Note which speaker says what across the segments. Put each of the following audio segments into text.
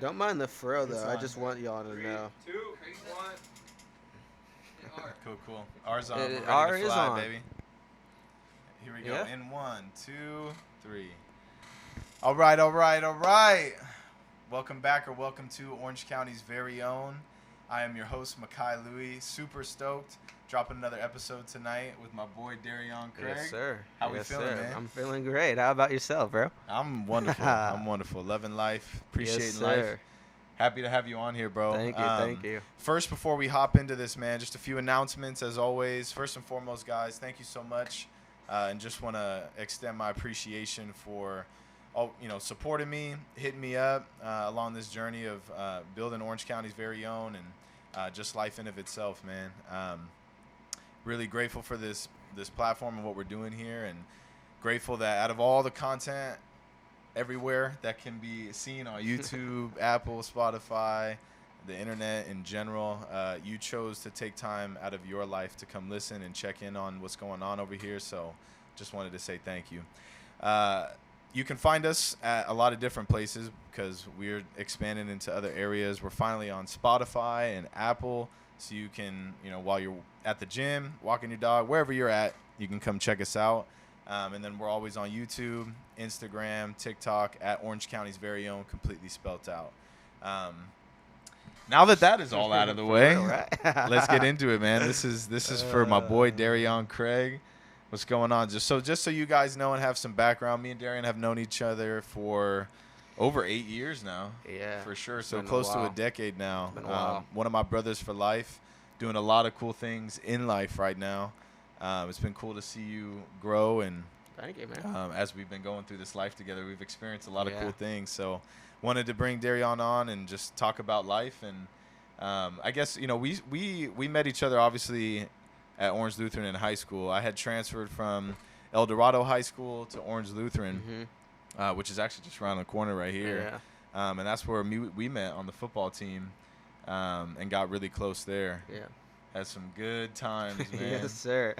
Speaker 1: Don't mind the frill,
Speaker 2: It's
Speaker 1: though. I
Speaker 2: on.
Speaker 1: just want y'all to
Speaker 3: 3,
Speaker 1: know.
Speaker 3: 2, 1.
Speaker 2: Cool. R's on. We're ready
Speaker 1: R
Speaker 2: to
Speaker 1: is
Speaker 2: fly,
Speaker 1: on.
Speaker 2: baby. Here we go.
Speaker 1: Yeah.
Speaker 2: In 1, 2, 3. All right. Welcome back, or welcome to Orange County's very own. I am your host, Makai Lui. Super stoked. Dropping another episode tonight with my boy, Darion Craig.
Speaker 1: Yes, sir.
Speaker 2: How we feeling, man?
Speaker 1: I'm feeling great. How about yourself, bro?
Speaker 2: I'm wonderful. Loving life. Appreciating life. Happy to have you on here, bro.
Speaker 1: Thank you.
Speaker 2: First, before we hop into this, man, just a few announcements as always. First and foremost, guys, thank you so much. And just want to extend my appreciation for supporting me, hitting me up along this journey of building Orange County's very own and just life in of itself, man. Really grateful for this platform and what we're doing here, and grateful that out of all the content everywhere that can be seen on YouTube, Apple, Spotify, the internet in general, you chose to take time out of your life to come listen and check in on what's going on over here. So just wanted to say thank you. You can find us at a lot of different places because we're expanding into other areas. We're finally on Spotify and Apple, so you can, while you're at the gym, walking your dog, wherever you're at, you can come check us out. And then we're always on YouTube, Instagram, TikTok, at Orange County's very own, completely spelt out. Now that is all out of the way, let's get into it, man. This is for my boy Darion Craig. What's going on? Just so you guys know and have some background, me and Darion have known each other for over 8 years now.
Speaker 1: Yeah,
Speaker 2: for sure. So close to a decade now.
Speaker 1: It's been a while.
Speaker 2: One of my brothers for life, doing a lot of cool things in life right now. It's been cool to see you grow, and
Speaker 1: thank you, man.
Speaker 2: as we've been going through this life together, we've experienced a lot of cool things. So wanted to bring Darion on and just talk about life. And I guess we met each other obviously at Orange Lutheran in high school. I had transferred from El Dorado High School to Orange Lutheran, which is actually just around the corner right here. Yeah. And that's where we met on the football team, and got really close there.
Speaker 1: Yeah.
Speaker 2: Had some good times, man.
Speaker 1: Yes, sir.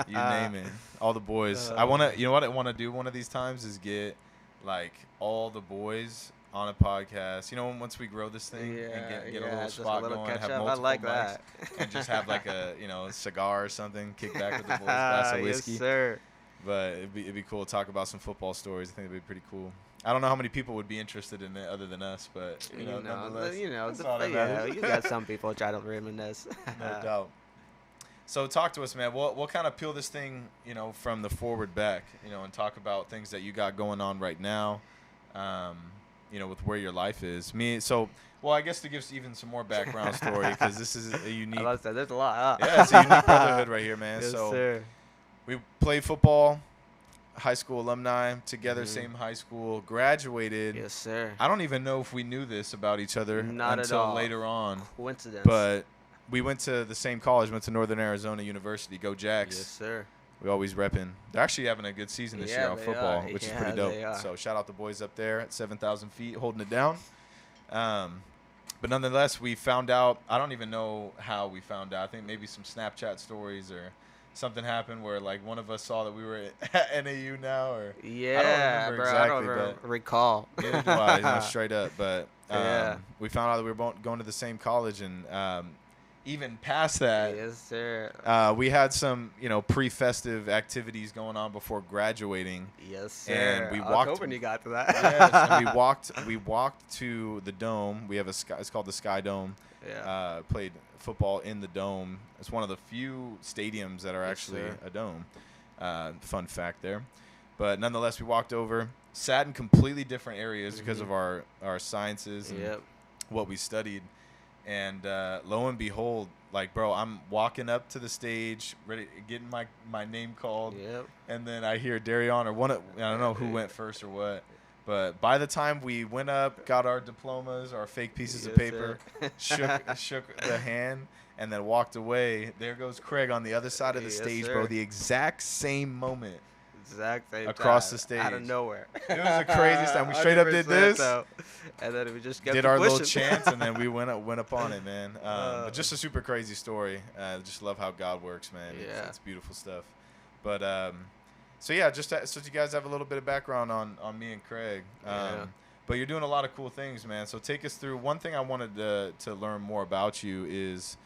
Speaker 2: You name it. All the boys. I want to, what I want to do one of these times is get, like, all the boys on a podcast. Once we grow this thing and get a little spot going, have multiple mics, and just have, like, a, cigar or something, kick back with the boys, glass of whiskey.
Speaker 1: Yes, sir.
Speaker 2: But it'd be cool to talk about some football stories. I think it'd be pretty cool. I don't know how many people would be interested in it other than us, but nonetheless,
Speaker 1: you got some people try to reminisce.
Speaker 2: No doubt. So talk to us, man. We'll kind of peel this thing, from the forward back, and talk about things that you got going on right now, with where your life is. I guess to give even some more background story, because this is a unique.
Speaker 1: There's a lot.
Speaker 2: Yeah, it's a unique brotherhood right here, man.
Speaker 1: Yes,
Speaker 2: so
Speaker 1: sir.
Speaker 2: we played football. High school alumni together, same high school, graduated.
Speaker 1: Yes, sir.
Speaker 2: I don't even know if we knew this about each other until later on.
Speaker 1: Coincidence.
Speaker 2: But we went to the same college, went to Northern Arizona University. Go Jacks.
Speaker 1: Yes, sir.
Speaker 2: We always repping. They're actually having a good season this year on football, which is pretty dope. So shout out the boys up there at 7,000 feet holding it down. But nonetheless, we found out. I don't even know how we found out. I think maybe some Snapchat stories or something happened where, like, one of us saw that we were at NAU now, or
Speaker 1: yeah,
Speaker 2: I don't remember
Speaker 1: bro,
Speaker 2: exactly,
Speaker 1: I don't recall.
Speaker 2: Neither do I, straight up. But we found out that we were going to the same college, and even past that,
Speaker 1: yes, sir.
Speaker 2: We had some pre-festive activities going on before graduating.
Speaker 1: Yes, sir.
Speaker 2: And we walked.
Speaker 1: I was hoping you got to that.
Speaker 2: Yes, and we walked to the dome. We have it's called the Sky Dome.
Speaker 1: Yeah.
Speaker 2: Played football in the dome. It's one of the few stadiums that are actually a dome. Fun fact there. But nonetheless, we walked over, sat in completely different areas because of our sciences and what we studied. And lo and behold, like, bro, I'm walking up to the stage, ready, getting my name called.
Speaker 1: Yep.
Speaker 2: And then I hear Darion, or I don't know who went first or what. But by the time we went up, got our diplomas, our fake pieces of paper, shook the hand, and then walked away, there goes Craig on the other side of the stage, bro. The exact same moment.
Speaker 1: Exact same
Speaker 2: across
Speaker 1: time,
Speaker 2: the stage.
Speaker 1: Out of nowhere.
Speaker 2: It was the craziest time. We straight up did this.
Speaker 1: Though. And then we just kept
Speaker 2: did our
Speaker 1: pushing.
Speaker 2: little chants, and then we went up on it, man. But just a super crazy story. Just love how God works, man.
Speaker 1: Yeah.
Speaker 2: It's beautiful stuff. But so yeah, just so you guys have a little bit of background on me and Craig. But you're doing a lot of cool things, man. So take us through. One thing I wanted to learn more about you is,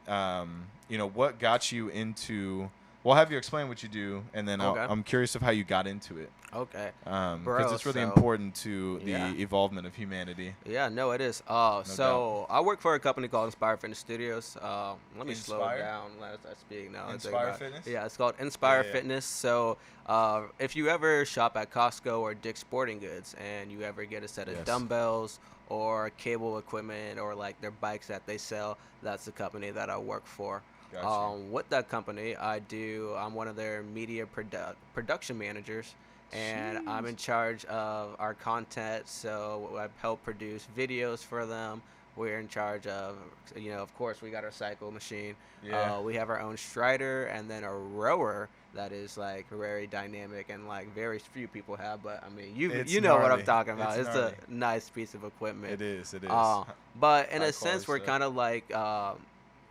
Speaker 2: what got you into. Well, I'll have you explain what you do, and then
Speaker 1: Okay.
Speaker 2: I'm curious of how you got into it.
Speaker 1: Okay.
Speaker 2: Because it's really
Speaker 1: so-
Speaker 2: important to
Speaker 1: Yeah.
Speaker 2: the evolvement of humanity.
Speaker 1: Yeah, no, it is.
Speaker 2: doubt.
Speaker 1: So I work for a company called Inspire Fitness Studios. Let me slow
Speaker 2: Inspire?
Speaker 1: down as I speak now.
Speaker 2: Inspire Fitness?
Speaker 1: Yeah, it's called Inspire
Speaker 2: Yeah.
Speaker 1: Fitness. So if you ever shop at Costco or Dick's Sporting Goods and you ever get a set of
Speaker 2: Yes.
Speaker 1: dumbbells or cable equipment or like their bikes that they sell, that's the company that I work for.
Speaker 2: Gotcha.
Speaker 1: With that company, I'm one of their media production managers. And I'm in charge of our content, so I help produce videos for them. We're in charge of, of course, we got our cycle machine.
Speaker 2: Yeah.
Speaker 1: We have our own strider and then a rower that is like very dynamic and like very few people have. But I mean,
Speaker 2: It's
Speaker 1: you know what
Speaker 2: gnarly.
Speaker 1: I'm talking about.
Speaker 2: It's
Speaker 1: It's
Speaker 2: gnarly.
Speaker 1: a nice piece of equipment.
Speaker 2: It is. It is.
Speaker 1: But in
Speaker 2: High
Speaker 1: a sense,
Speaker 2: quality
Speaker 1: we're
Speaker 2: stuff.
Speaker 1: kind of like,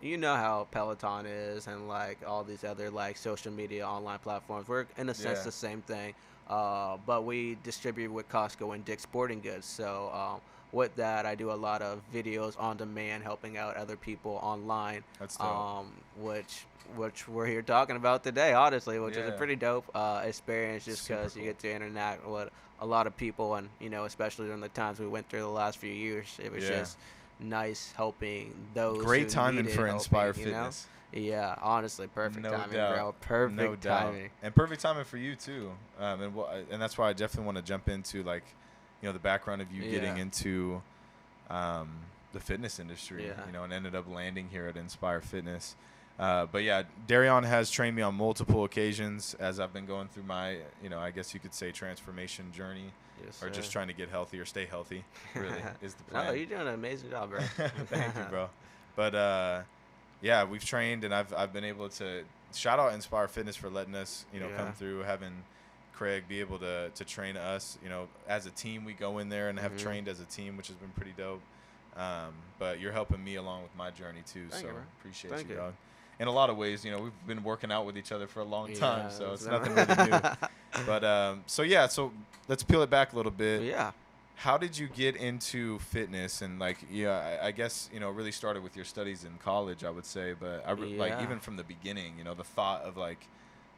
Speaker 1: you know how Peloton is and like all these other like social media online platforms. We're in a sense
Speaker 2: Yeah.
Speaker 1: the same thing. But we distribute with Costco and Dick's Sporting Goods. So with that, I do a lot of videos on demand, helping out other people online.
Speaker 2: That's dope.
Speaker 1: Which we're here talking about today, honestly, which is a
Speaker 2: Yeah.
Speaker 1: pretty dope experience, just
Speaker 2: Super
Speaker 1: because you
Speaker 2: cool.
Speaker 1: get to interact with a lot of people, and especially during the times we went through the last few years, it was
Speaker 2: Yeah.
Speaker 1: just nice helping those.
Speaker 2: Great
Speaker 1: who
Speaker 2: timing
Speaker 1: needed
Speaker 2: for
Speaker 1: helping,
Speaker 2: Inspire
Speaker 1: you know?
Speaker 2: Fitness.
Speaker 1: Yeah, honestly, perfect
Speaker 2: No
Speaker 1: timing,
Speaker 2: doubt.
Speaker 1: bro. Perfect
Speaker 2: No doubt.
Speaker 1: timing.
Speaker 2: And perfect timing for you too. And that's why I definitely want to jump into like, the background of you getting
Speaker 1: Yeah.
Speaker 2: into the fitness industry.
Speaker 1: Yeah.
Speaker 2: And ended up landing here at Inspire Fitness. But yeah, Darion has trained me on multiple occasions as I've been going through my, I guess you could say transformation journey,
Speaker 1: Yes,
Speaker 2: or just
Speaker 1: sir.
Speaker 2: trying to get healthy or stay healthy. Really is the plan.
Speaker 1: No, you're doing an amazing job, bro.
Speaker 2: Thank you, bro. But yeah, we've trained, and I've been able to shout out Inspire Fitness for letting us,
Speaker 1: Yeah.
Speaker 2: come through, having Craig be able to train us. As a team, we go in there and have
Speaker 1: Mhm.
Speaker 2: trained as a team, which has been pretty dope. But you're helping me along with my journey too,
Speaker 1: Thank
Speaker 2: so
Speaker 1: you, bro.
Speaker 2: appreciate
Speaker 1: Thank
Speaker 2: you,
Speaker 1: you.
Speaker 2: dog. In a lot of ways, we've been working out with each other for a long time,
Speaker 1: Yeah,
Speaker 2: so it's
Speaker 1: so-
Speaker 2: nothing really new. But so let's peel it back a little bit.
Speaker 1: Yeah.
Speaker 2: How did you get into fitness? And like, I guess, it really started with your studies in college, I would say. But like
Speaker 1: Yeah.
Speaker 2: even from the beginning, the thought of like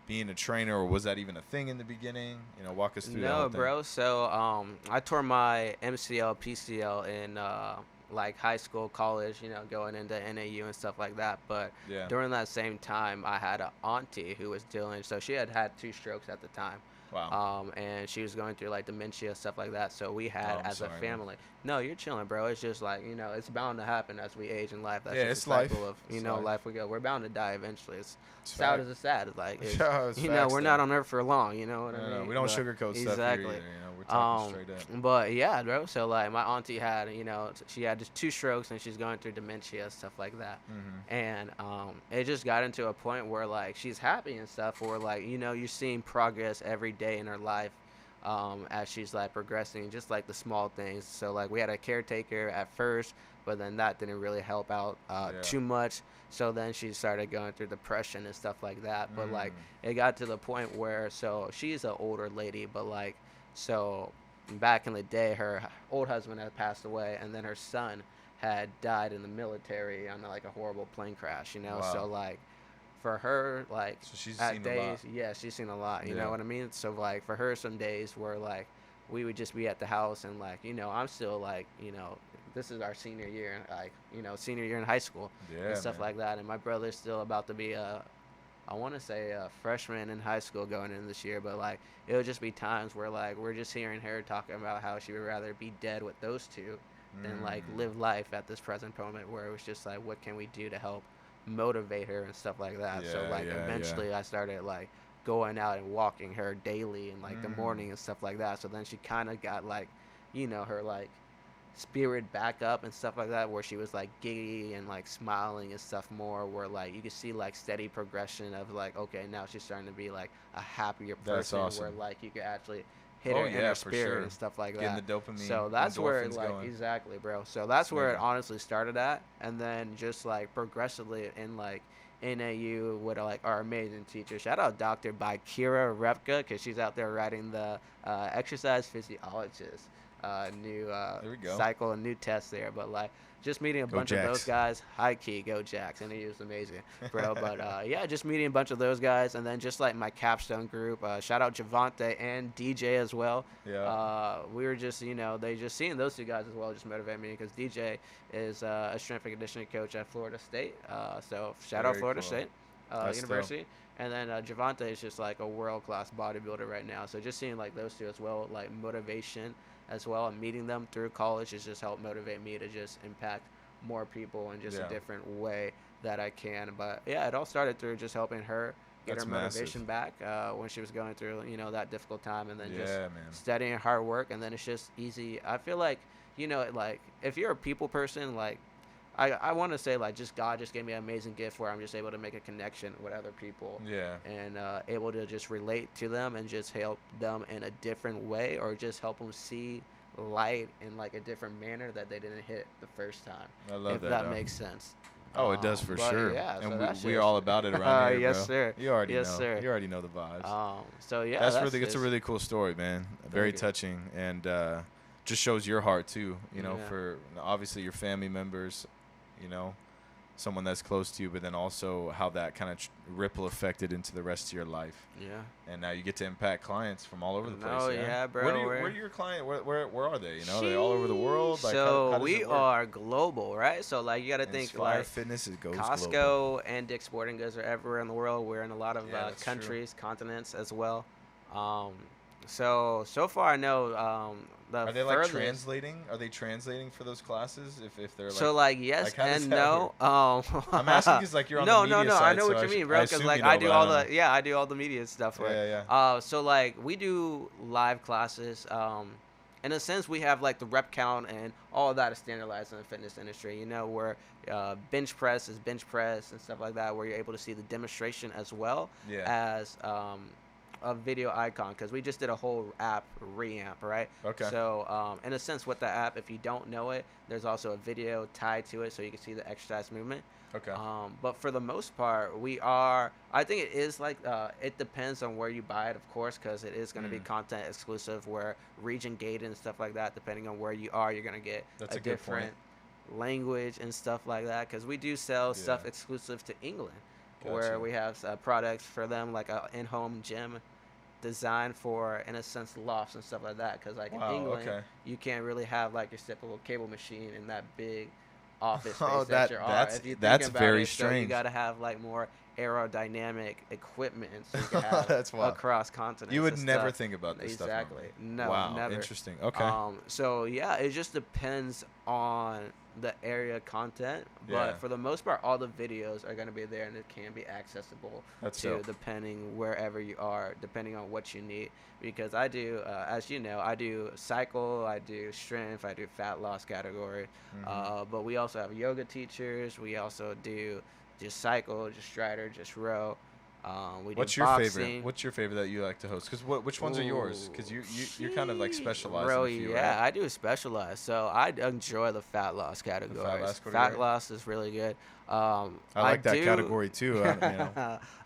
Speaker 2: being a trainer, or was that even a thing in the beginning? Walk us through that
Speaker 1: No,
Speaker 2: whole thing.
Speaker 1: bro. So I tore my MCL, PCL in like high school, college, going into NAU and stuff like that. But
Speaker 2: Yeah.
Speaker 1: during that same time, I had an auntie who was dealing. So she had 2 strokes at the time.
Speaker 2: Wow.
Speaker 1: And she was going through like dementia, stuff like that. So we had,
Speaker 2: I'm
Speaker 1: as
Speaker 2: sorry,
Speaker 1: a
Speaker 2: man.
Speaker 1: family. No, you're chilling, bro. It's just like, it's bound to happen as we age in life. That's
Speaker 2: Yeah,
Speaker 1: just
Speaker 2: it's
Speaker 1: the cycle
Speaker 2: life.
Speaker 1: of,
Speaker 2: It's
Speaker 1: life.
Speaker 2: life.
Speaker 1: We go. We're bound to die eventually. It's
Speaker 2: It's
Speaker 1: sad
Speaker 2: fact.
Speaker 1: as it's sad. It's like, it's,
Speaker 2: Yeah, it's facts,
Speaker 1: we're
Speaker 2: though.
Speaker 1: not on earth for long. You know what I
Speaker 2: No,
Speaker 1: mean?
Speaker 2: we don't
Speaker 1: But-
Speaker 2: sugarcoat stuff
Speaker 1: exactly.
Speaker 2: here either. We're talking straight up.
Speaker 1: But yeah, bro. So like, my auntie had, she had just 2 strokes and she's going through dementia, stuff like that.
Speaker 2: Mm-hmm.
Speaker 1: And it just got into a point where like she's happy and stuff, or like you're seeing progress every day in her life, as she's like progressing, just like the small things. So like we had a caretaker at first, but then that didn't really help out too much. So then she started going through depression and stuff like that. But like it got to the point where, so she's an older lady, but like, so back in the day, her old husband had passed away, and then her son had died in the military on like a horrible plane crash,
Speaker 2: Wow.
Speaker 1: So like for her, like
Speaker 2: So she's
Speaker 1: at
Speaker 2: seen
Speaker 1: days,
Speaker 2: a lot.
Speaker 1: yeah, she's seen a lot, you
Speaker 2: Yeah.
Speaker 1: know what I mean? So like for her, some days where like we would just be at the house and like, I'm still like, this is our senior year, like, senior year in high school
Speaker 2: Yeah,
Speaker 1: and stuff
Speaker 2: man.
Speaker 1: like that. And my brother's still about to be I want to say a freshman in high school going in this year, but like it would just be times where like we're just hearing her talking about how she would rather be dead with those 2 than like live life at this present moment, where it was just like, what can we do to help motivate her and stuff like that. So
Speaker 2: Yeah,
Speaker 1: like
Speaker 2: yeah,
Speaker 1: eventually I started like going out and walking her daily in like the morning and stuff like that. So then she kind of got like, her like spirit back up and stuff like that, where she was like giddy and like smiling and stuff more, where like you could see like steady progression of like, okay, now she's starting to be like a happier
Speaker 2: That's
Speaker 1: person,
Speaker 2: awesome.
Speaker 1: where like you could actually hit
Speaker 2: Oh,
Speaker 1: her
Speaker 2: yeah,
Speaker 1: inner
Speaker 2: for
Speaker 1: spirit
Speaker 2: sure.
Speaker 1: and stuff like
Speaker 2: Getting
Speaker 1: that.
Speaker 2: the dopamine,
Speaker 1: So that's where it,
Speaker 2: endorphins
Speaker 1: like
Speaker 2: going.
Speaker 1: exactly, bro. So that's where it
Speaker 2: Yeah.
Speaker 1: honestly started at, and then just like progressively in like NAU with like our amazing teacher. Shout out Dr. Kira Repka, because she's out there writing the exercise physiologist new
Speaker 2: There we go.
Speaker 1: cycle, a new test there. But like just meeting a
Speaker 2: Go
Speaker 1: bunch of those
Speaker 2: Jacks.
Speaker 1: guys, high key, go Jacks, and he was amazing, bro. But yeah, just meeting a bunch of those guys, and then just like my capstone group. Shout out Javante and DJ as well.
Speaker 2: Yeah.
Speaker 1: We were just, they just seeing those two guys as well just motivated me because DJ is a strength and conditioning coach at Florida State. So shout out
Speaker 2: Very
Speaker 1: Florida
Speaker 2: cool.
Speaker 1: State
Speaker 2: That's
Speaker 1: University.
Speaker 2: dope.
Speaker 1: And then Javante is just like a world-class bodybuilder right now. So just seeing like those two as well, like motivation as well, and meeting them through college has just helped motivate me to just impact more people in just
Speaker 2: Yeah.
Speaker 1: a different way that I can. But yeah, it all started through just helping her get
Speaker 2: That's
Speaker 1: her motivation back when she was going through, that difficult time, and then just
Speaker 2: Yeah, man.
Speaker 1: studying hard work, and then it's just easy. I feel like, like if you're a people person, like I want to say like just God just gave me an amazing gift where I'm just able to make a connection with other people
Speaker 2: Yeah.
Speaker 1: and able to just relate to them and just help them in a different way, or just help them see light in like a different manner that they didn't hit the first time.
Speaker 2: I love
Speaker 1: If
Speaker 2: that,
Speaker 1: that
Speaker 2: dog.
Speaker 1: makes sense.
Speaker 2: Oh, it does for
Speaker 1: But
Speaker 2: sure.
Speaker 1: yeah, so
Speaker 2: And
Speaker 1: that's
Speaker 2: we're
Speaker 1: just
Speaker 2: all about it around here,
Speaker 1: yes,
Speaker 2: bro.
Speaker 1: sir.
Speaker 2: You already
Speaker 1: Yes,
Speaker 2: know.
Speaker 1: sir.
Speaker 2: You already know the vibes.
Speaker 1: So yeah,
Speaker 2: That's
Speaker 1: just,
Speaker 2: a really cool story, man. Very
Speaker 1: you.
Speaker 2: touching, and just shows your heart too.
Speaker 1: Yeah.
Speaker 2: For obviously your family members, someone that's close to you, but then also how that kind of ripple affected into the rest of your life.
Speaker 1: Yeah.
Speaker 2: And now you get to impact clients from all over the place.
Speaker 1: Oh, yeah, bro.
Speaker 2: Where are your clients? Where are they? Are they all over the world? Like,
Speaker 1: So
Speaker 2: how does
Speaker 1: we
Speaker 2: it work?
Speaker 1: are global, right? So like you got to think
Speaker 2: Inspire
Speaker 1: like
Speaker 2: Fitness goes
Speaker 1: Costco
Speaker 2: global.
Speaker 1: and Dick's Sporting Goods are everywhere in the world. We're in a lot of
Speaker 2: Yeah, that's true.
Speaker 1: countries, continents as well. So far I know the
Speaker 2: Are they like
Speaker 1: furthest-
Speaker 2: translating? Are they translating for those classes? If they're like,
Speaker 1: So like yes
Speaker 2: how does
Speaker 1: and
Speaker 2: that
Speaker 1: no.
Speaker 2: I'm asking because like you're on
Speaker 1: no,
Speaker 2: the media
Speaker 1: no,
Speaker 2: side.
Speaker 1: I know
Speaker 2: so
Speaker 1: what you mean, bro.
Speaker 2: I
Speaker 1: Because
Speaker 2: assume
Speaker 1: like
Speaker 2: you know,
Speaker 1: I do
Speaker 2: but
Speaker 1: all
Speaker 2: don't
Speaker 1: the I do all the media stuff.
Speaker 2: know.
Speaker 1: Right?
Speaker 2: Yeah.
Speaker 1: So like we do live classes. In a sense, we have like the rep count and all of that is standardized in the fitness industry. Where bench press is bench press and stuff like that, where you're able to see the demonstration as well as a video icon, because we just did a whole app reamp, right?
Speaker 2: Okay.
Speaker 1: So in a sense, with the app, if you don't know it, there's also a video tied to it, so you can see the exercise movement.
Speaker 2: Okay.
Speaker 1: But for the most part, I think it is like, it depends on where you buy it, of course, because it is going to be content exclusive, where region gated and stuff like that, depending on where you are, you're going to get
Speaker 2: That's
Speaker 1: a
Speaker 2: a good point.
Speaker 1: different language and stuff like that, because we do sell stuff exclusive to England, where
Speaker 2: Gotcha.
Speaker 1: we have products for them, like an in-home gym designed for, in a sense, lofts and stuff like that, because like
Speaker 2: Wow,
Speaker 1: in England,
Speaker 2: okay.
Speaker 1: you can't really have like your typical cable machine in that big office space
Speaker 2: Oh,
Speaker 1: that you are.
Speaker 2: that's
Speaker 1: If you think
Speaker 2: that's
Speaker 1: about
Speaker 2: very
Speaker 1: it, so you
Speaker 2: strange.
Speaker 1: got to have like more aerodynamic equipment so you can have
Speaker 2: That's wild.
Speaker 1: across continents.
Speaker 2: You would
Speaker 1: and
Speaker 2: never
Speaker 1: stuff.
Speaker 2: think about this stuff.
Speaker 1: Exactly.
Speaker 2: normally.
Speaker 1: No,
Speaker 2: Wow.
Speaker 1: never.
Speaker 2: Interesting. Okay.
Speaker 1: So yeah, it just depends on the area content, but
Speaker 2: Yeah.
Speaker 1: for the most part, all the videos are going to be there, and it can be accessible
Speaker 2: That's
Speaker 1: to
Speaker 2: dope.
Speaker 1: depending wherever you are, depending on what you need. Because I do, as you know, I do cycle, I do strength, I do fat loss category, but we also have yoga teachers. We also do just cycle, just strider, just row. We
Speaker 2: What's
Speaker 1: do
Speaker 2: your
Speaker 1: boxing.
Speaker 2: favorite? What's your favorite that you like to host? Because which ones are yours? Because you're kind of like specialized
Speaker 1: Bro,
Speaker 2: in a few,
Speaker 1: yeah,
Speaker 2: right?
Speaker 1: I do specialize. So I enjoy the fat loss category.
Speaker 2: loss
Speaker 1: Fat
Speaker 2: category?
Speaker 1: loss is really good.
Speaker 2: I like that
Speaker 1: do-
Speaker 2: category too.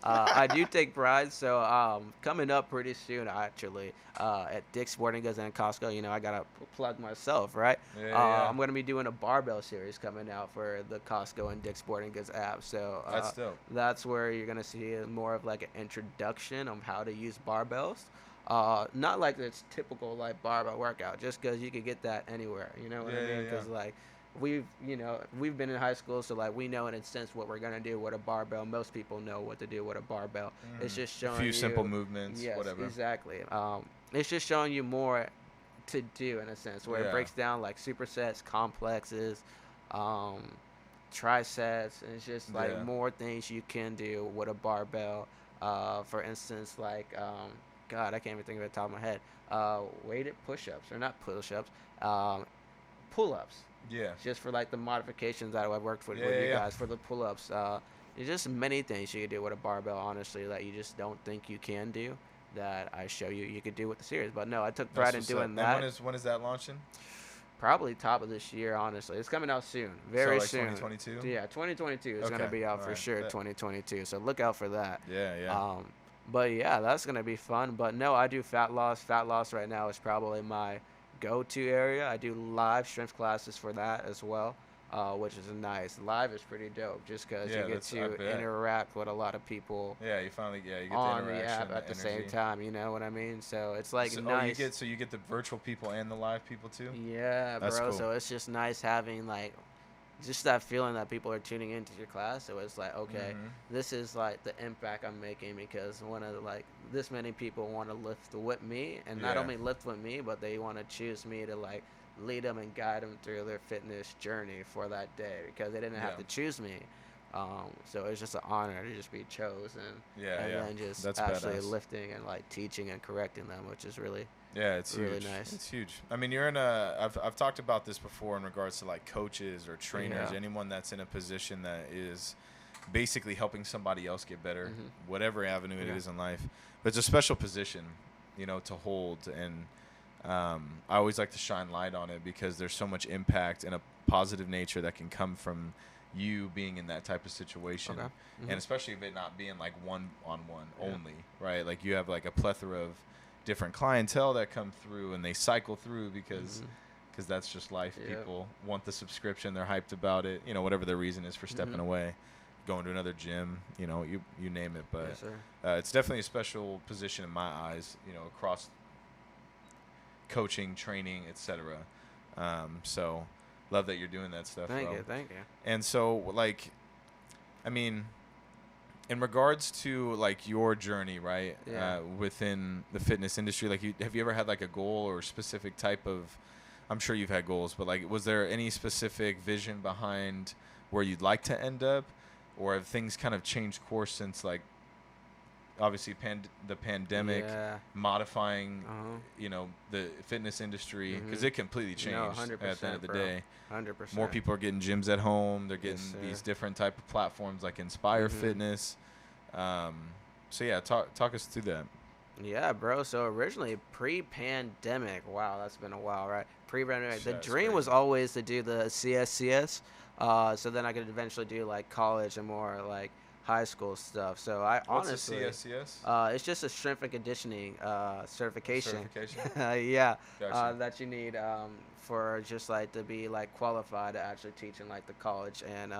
Speaker 1: I do take pride. So coming up pretty soon, actually, at Dick's Sporting Goods and Costco, I gotta plug myself, right?
Speaker 2: Yeah.
Speaker 1: I'm gonna be doing a barbell series coming out for the Costco and Dick's Sporting Goods app. So
Speaker 2: That's dope.
Speaker 1: that's where you're gonna see more of like an introduction on how to use barbells. Not like it's typical like barbell workout, just because you could get that anywhere. You know what I
Speaker 2: Yeah,
Speaker 1: mean?
Speaker 2: yeah.
Speaker 1: Because like we've been in high school, so like we know in a sense what we're gonna do with a barbell. Most people know what to do with a barbell. It's just showing
Speaker 2: a few
Speaker 1: you
Speaker 2: simple movements,
Speaker 1: Yes,
Speaker 2: whatever.
Speaker 1: exactly. It's just showing you more to do in a sense, where it
Speaker 2: Yeah.
Speaker 1: breaks down like supersets, complexes, trisets, and it's just like
Speaker 2: Yeah.
Speaker 1: more things you can do with a barbell. For instance, like God, I can't even think of it off the top of my head. Weighted push-ups, or not push-ups, pull-ups.
Speaker 2: Yeah.
Speaker 1: Just for like the modifications that I've worked with
Speaker 2: Yeah,
Speaker 1: you
Speaker 2: yeah.
Speaker 1: guys for the pull-ups. There's just many things you can do with a barbell, honestly, that you just don't think you can do, that I show you could do with the series. But no, I took pride in
Speaker 2: That's what's
Speaker 1: doing
Speaker 2: up.
Speaker 1: that.
Speaker 2: And when is that launching?
Speaker 1: Probably top of this year, honestly. It's coming out soon, very
Speaker 2: like
Speaker 1: soon.
Speaker 2: 2022?
Speaker 1: Yeah, 2022 is gonna
Speaker 2: Okay,
Speaker 1: be out for
Speaker 2: alright,
Speaker 1: sure.
Speaker 2: bet.
Speaker 1: 2022, so look out for that.
Speaker 2: Yeah.
Speaker 1: But yeah, that's gonna be fun. But no, I do fat loss. Fat loss right now is probably my go-to area. I do live strength classes for that as well, which is nice. Live is pretty dope just because you
Speaker 2: Yeah,
Speaker 1: get
Speaker 2: I
Speaker 1: to
Speaker 2: bet.
Speaker 1: interact with a lot of people
Speaker 2: Yeah, you get the
Speaker 1: on the
Speaker 2: interaction,
Speaker 1: app at
Speaker 2: the
Speaker 1: the same
Speaker 2: energy.
Speaker 1: time. You know what I mean? So it's like
Speaker 2: So,
Speaker 1: nice.
Speaker 2: you get the virtual people and the live people too.
Speaker 1: Yeah,
Speaker 2: That's
Speaker 1: bro.
Speaker 2: cool.
Speaker 1: So it's just nice having like just that feeling that people are tuning into your class. So it's like, okay,
Speaker 2: Mhm.
Speaker 1: this is like the impact I'm making because one of the, like this many people want to lift with me, and not
Speaker 2: Yeah.
Speaker 1: only lift with me, but they want to choose me to like lead them and guide them through their fitness journey for that day because they didn't
Speaker 2: Yeah.
Speaker 1: have to choose me. So it's just an honor to just be chosen,
Speaker 2: Yeah,
Speaker 1: and
Speaker 2: yeah.
Speaker 1: then just
Speaker 2: That's
Speaker 1: actually
Speaker 2: badass.
Speaker 1: lifting and like teaching and correcting them, which is really
Speaker 2: Yeah, it's
Speaker 1: really
Speaker 2: huge.
Speaker 1: nice.
Speaker 2: It's huge. I mean, you're in a. I've talked about this before in regards to like coaches or trainers,
Speaker 1: Yeah.
Speaker 2: anyone that's in a position that is basically helping somebody else get better,
Speaker 1: Mhm.
Speaker 2: whatever avenue it
Speaker 1: Yeah.
Speaker 2: is in life. But it's a special position, you know, to hold, and I always like to shine light on it because there's so much impact and a positive nature that can come from you being in that type of situation.
Speaker 1: Okay.
Speaker 2: And especially if it not being like one-on-one
Speaker 1: Yeah.
Speaker 2: only, right? Like you have like a plethora of different clientele that come through and they cycle through because that's just life.
Speaker 1: Yeah.
Speaker 2: People want the subscription, they're hyped about it, you know, whatever their reason is for stepping away, going to another gym, you know, you name it. But
Speaker 1: Yes, sir.
Speaker 2: it's definitely a special position in my eyes, you know, across coaching, training, etc. So love that you're doing that stuff,
Speaker 1: Thank
Speaker 2: bro.
Speaker 1: you. Thank you.
Speaker 2: And so, like, I mean, in regards to like your journey, right?
Speaker 1: Yeah.
Speaker 2: Within the fitness industry, like, have you ever had like a goal or specific type of? I'm sure you've had goals, but like, was there any specific vision behind where you'd like to end up, or have things kind of changed course since like, obviously, the pandemic
Speaker 1: Yeah.
Speaker 2: modifying,
Speaker 1: Uh-huh.
Speaker 2: you know, the fitness industry because
Speaker 1: Mhm.
Speaker 2: it completely changed
Speaker 1: No,
Speaker 2: at the end
Speaker 1: 100%,
Speaker 2: of the
Speaker 1: bro.
Speaker 2: day.
Speaker 1: 100%.
Speaker 2: More people are getting gyms at home. They're getting
Speaker 1: Yes,
Speaker 2: these
Speaker 1: sir.
Speaker 2: different type of platforms like Inspire
Speaker 1: Mhm.
Speaker 2: Fitness. So yeah, talk us through that.
Speaker 1: Yeah, bro. So originally, pre-pandemic, wow, that's been a while, right? Pre-pandemic, the
Speaker 2: That's
Speaker 1: dream was
Speaker 2: crazy.
Speaker 1: always to do the CSCS, so then I could eventually do like college and more like high school stuff. So I
Speaker 2: What's the
Speaker 1: honestly,
Speaker 2: CSCS?
Speaker 1: it's just a strength and conditioning certification.
Speaker 2: Certification?
Speaker 1: Yeah,
Speaker 2: Gotcha.
Speaker 1: that you need for just like to be like qualified to actually teach in like the college and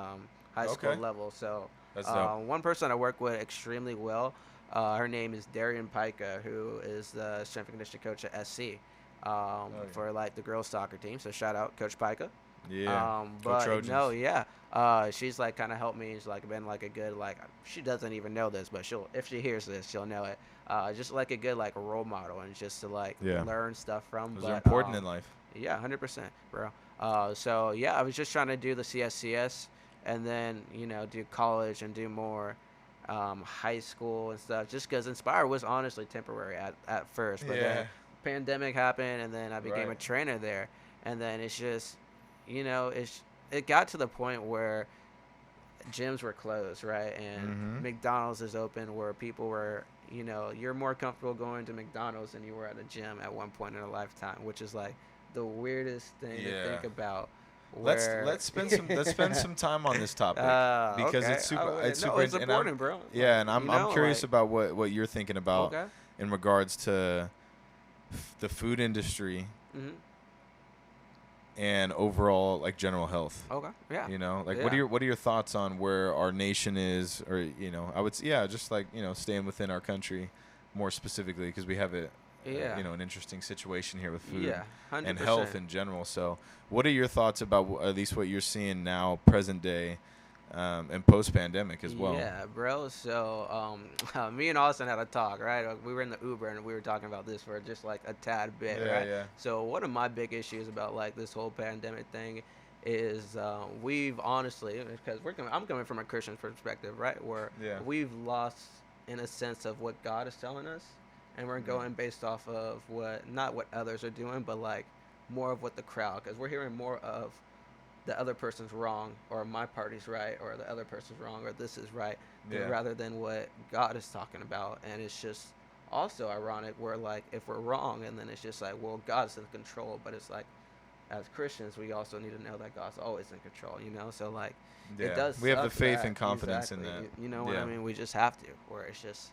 Speaker 1: high school
Speaker 2: Okay,
Speaker 1: level. So
Speaker 2: that's dope.
Speaker 1: one person I work with extremely well. Her name is Darion Craig, who is the strength and conditioning coach at SC
Speaker 2: Yeah.
Speaker 1: for like the girls soccer team. So shout out Coach Pica.
Speaker 2: Yeah, go
Speaker 1: But no,
Speaker 2: Trojans.
Speaker 1: yeah, she's like kind of helped me. She's like been like a good like she doesn't even know this, but she'll if she hears this, she'll know it. Just like a good like role model and just to like
Speaker 2: Yeah,
Speaker 1: learn stuff from.
Speaker 2: those are
Speaker 1: But
Speaker 2: important in life.
Speaker 1: yeah, 100%, bro. So yeah, I was just trying to do the CSCS and then do college and do more high school and stuff. Just because Inspire was honestly temporary at first, but then
Speaker 2: Yeah,
Speaker 1: pandemic happened and then I became a
Speaker 2: right.
Speaker 1: trainer there, and then it's just it got to the point where gyms were closed, right? And
Speaker 2: Mm-hmm.
Speaker 1: McDonald's is open where people were, you're more comfortable going to McDonald's than you were at a gym at one point in a lifetime, which is like the weirdest thing to
Speaker 2: Yeah.
Speaker 1: think about.
Speaker 2: Let's
Speaker 1: Where
Speaker 2: let's spend some some time on this topic because
Speaker 1: okay.
Speaker 2: it's super
Speaker 1: No, it's
Speaker 2: and I'm
Speaker 1: important, bro.
Speaker 2: yeah, and I'm curious
Speaker 1: Like
Speaker 2: about what you're thinking about
Speaker 1: okay.
Speaker 2: in regards to the food industry
Speaker 1: Mhm.
Speaker 2: and overall like general health.
Speaker 1: Okay. Yeah.
Speaker 2: You know, like
Speaker 1: Yeah.
Speaker 2: what are your thoughts on where our nation is, or I would yeah, just like staying within our country more specifically because we have it
Speaker 1: Yeah.
Speaker 2: an interesting situation here with food
Speaker 1: Yeah.
Speaker 2: and
Speaker 1: 100%.
Speaker 2: health in general. So, what are your thoughts about at least what you're seeing now, present day, and post pandemic as well?
Speaker 1: Yeah, bro. So, me and Austin had a talk, right? We were in the Uber and we were talking about this for just like a tad bit,
Speaker 2: Yeah,
Speaker 1: right?
Speaker 2: yeah.
Speaker 1: So, one of my big issues about like this whole pandemic thing is we've honestly, because I'm coming from a Christian perspective, right? Where
Speaker 2: Yeah.
Speaker 1: we've lost in a sense of what God is telling us, and we're going based off of not what others are doing, but like more of what the crowd, because we're hearing more of the other person's wrong or my party's right or the other person's wrong or this is right
Speaker 2: Yeah.
Speaker 1: rather than what God is talking about. And it's just also ironic where like if we're wrong and then it's just like, well, God's in control, but it's like as Christians we also need to know that God's always in control, so like
Speaker 2: Yeah.
Speaker 1: it does
Speaker 2: We have the
Speaker 1: suck
Speaker 2: faith
Speaker 1: that,
Speaker 2: and confidence in
Speaker 1: exactly,
Speaker 2: that.
Speaker 1: you know what
Speaker 2: Yeah.
Speaker 1: I mean, we just have to, where it's just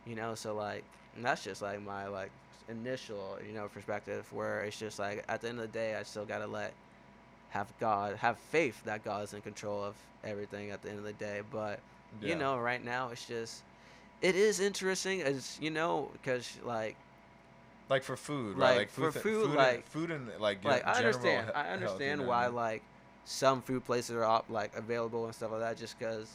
Speaker 1: You know, so like and that's just like my like initial perspective where it's just like at the end of the day I still gotta have faith that God is in control of everything at the end of the day. But
Speaker 2: Yeah.
Speaker 1: right now it's just it is interesting as because
Speaker 2: Like for food, right?
Speaker 1: like
Speaker 2: Like
Speaker 1: for
Speaker 2: food,
Speaker 1: food
Speaker 2: food and like
Speaker 1: I
Speaker 2: general
Speaker 1: understand. I
Speaker 2: health. You know
Speaker 1: understand
Speaker 2: what I
Speaker 1: why
Speaker 2: mean?
Speaker 1: like some food places are like available and stuff like that. Just because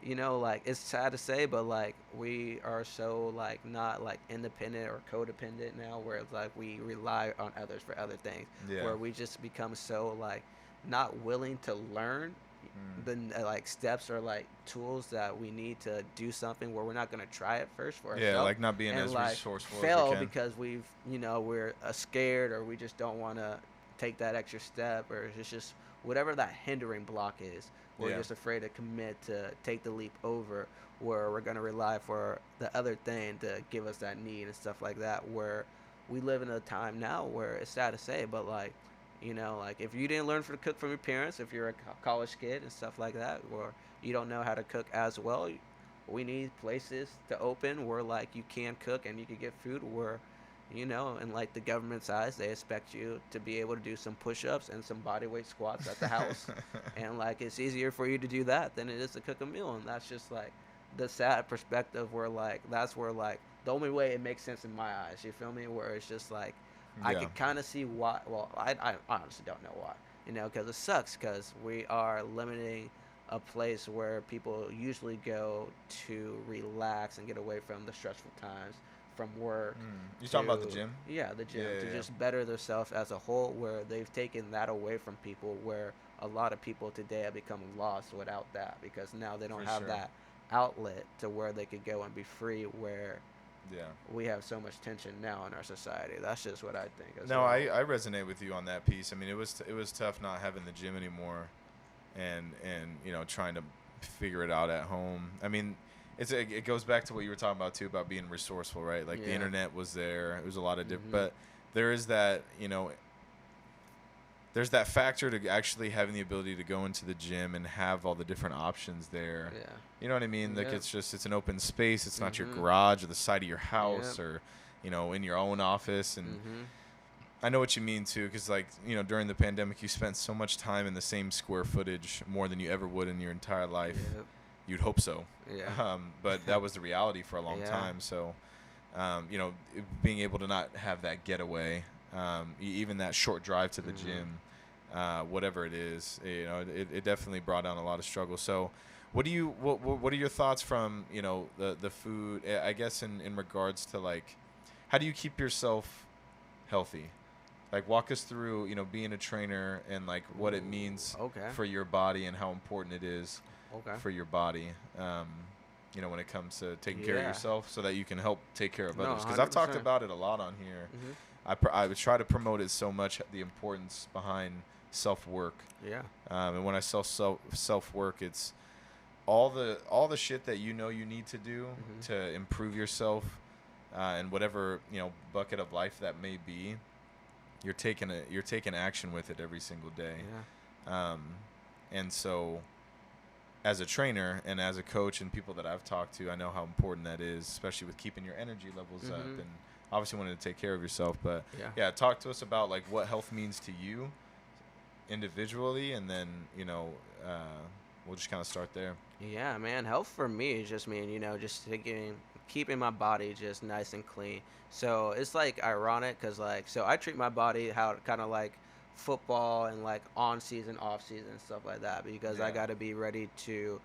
Speaker 1: like it's sad to say, but like we are so like not like independent or codependent now, where it's like we rely on others for other things,
Speaker 2: Yeah.
Speaker 1: where we just become so like not willing to learn
Speaker 2: Mm.
Speaker 1: the like steps or like tools that we need to do something where we're not gonna try it first for
Speaker 2: Yeah,
Speaker 1: ourselves
Speaker 2: like not being
Speaker 1: and
Speaker 2: as
Speaker 1: like
Speaker 2: resourceful as we
Speaker 1: fail
Speaker 2: can.
Speaker 1: because we're scared or we just don't want to take that extra step or it's just whatever that hindering block is. We're
Speaker 2: Yeah.
Speaker 1: just afraid to commit to take the leap over where we're gonna rely for the other thing to give us that need and stuff like that. Where we live in a time now where it's sad to say, but like like if you didn't learn to cook from your parents, if you're a college kid and stuff like that, or you don't know how to cook as well, we need places to open where like you can cook and you can get food where in like the government's eyes they expect you to be able to do some push-ups and some body weight squats at the house and like it's easier for you to do that than it is to cook a meal, and that's just like the sad perspective where like that's where like the only way it makes sense in my eyes, you feel me, where it's just like I
Speaker 2: Yeah.
Speaker 1: could kind of see why. Well, I honestly don't know why. Because it sucks because we are limiting a place where people usually go to relax and get away from the stressful times from work
Speaker 2: Mm. You talking about the
Speaker 1: to
Speaker 2: gym?
Speaker 1: the
Speaker 2: Yeah,
Speaker 1: gym to
Speaker 2: yeah,
Speaker 1: just better themselves as a whole, where they've taken that away from people, where a lot of people today have become lost without that because now they don't
Speaker 2: for
Speaker 1: have
Speaker 2: sure.
Speaker 1: that outlet to where they could go and be free, where
Speaker 2: Yeah.
Speaker 1: we have so much tension now in our society. That's just what I think as
Speaker 2: No,
Speaker 1: well.
Speaker 2: I resonate with you on that piece. I mean, it was tough not having the gym anymore, and trying to figure it out at home. I mean, it goes back to what you were talking about too about being resourceful, right? Like the
Speaker 1: Yeah.
Speaker 2: internet was there. It was a lot of different,
Speaker 1: Mhm.
Speaker 2: but there is that there's that factor to actually having the ability to go into the gym and have all the different options there.
Speaker 1: Yeah.
Speaker 2: You know what I mean? Like
Speaker 1: Yep.
Speaker 2: it's an open space. It's not your
Speaker 1: Mhm.
Speaker 2: garage or the side of your
Speaker 1: Yep.
Speaker 2: house or in your own office. And
Speaker 1: Mhm.
Speaker 2: I know what you mean too, because like during the pandemic, you spent so much time in the same square footage more than you ever would in your entire life.
Speaker 1: Yep.
Speaker 2: You'd hope so,
Speaker 1: Yeah.
Speaker 2: but that was the reality for a long
Speaker 1: Yeah.
Speaker 2: time. So, being able to not have that getaway, even that short drive to the
Speaker 1: Mhm.
Speaker 2: gym, whatever it is, it definitely brought down a lot of struggle. So, what are your thoughts from the food? I guess in regards to like, how do you keep yourself healthy? Like walk us through being a trainer and like what it means
Speaker 1: Ooh, okay.
Speaker 2: for your body and how important it is
Speaker 1: Okay.
Speaker 2: for your body, when it comes to taking care of
Speaker 1: Yeah.
Speaker 2: yourself so that you can help take care of
Speaker 1: No,
Speaker 2: others, because I've talked
Speaker 1: 100%.
Speaker 2: about it a lot on here.
Speaker 1: Mhm.
Speaker 2: I would try to promote it so much, the importance behind self-work,
Speaker 1: Yeah.
Speaker 2: and when I sell self-work, it's all the shit that you need to do
Speaker 1: Mhm.
Speaker 2: to improve yourself, and whatever bucket of life that may be. You're taking action with it every single day.
Speaker 1: Yeah.
Speaker 2: um, and so as a trainer and as a coach and people that I've talked to, I know how important that is, especially with keeping your energy levels up
Speaker 1: Mhm.
Speaker 2: and obviously wanting to take care of yourself. But
Speaker 1: Yeah.
Speaker 2: yeah, talk to us about like what health means to you individually, and then we'll just kind of start there.
Speaker 1: Yeah, man. Health for me is just just keeping my body just nice and clean. So it's like ironic because like so I treat my body how kind of like football and like on season, off season, stuff like that because I
Speaker 2: Yeah.
Speaker 1: got to be ready to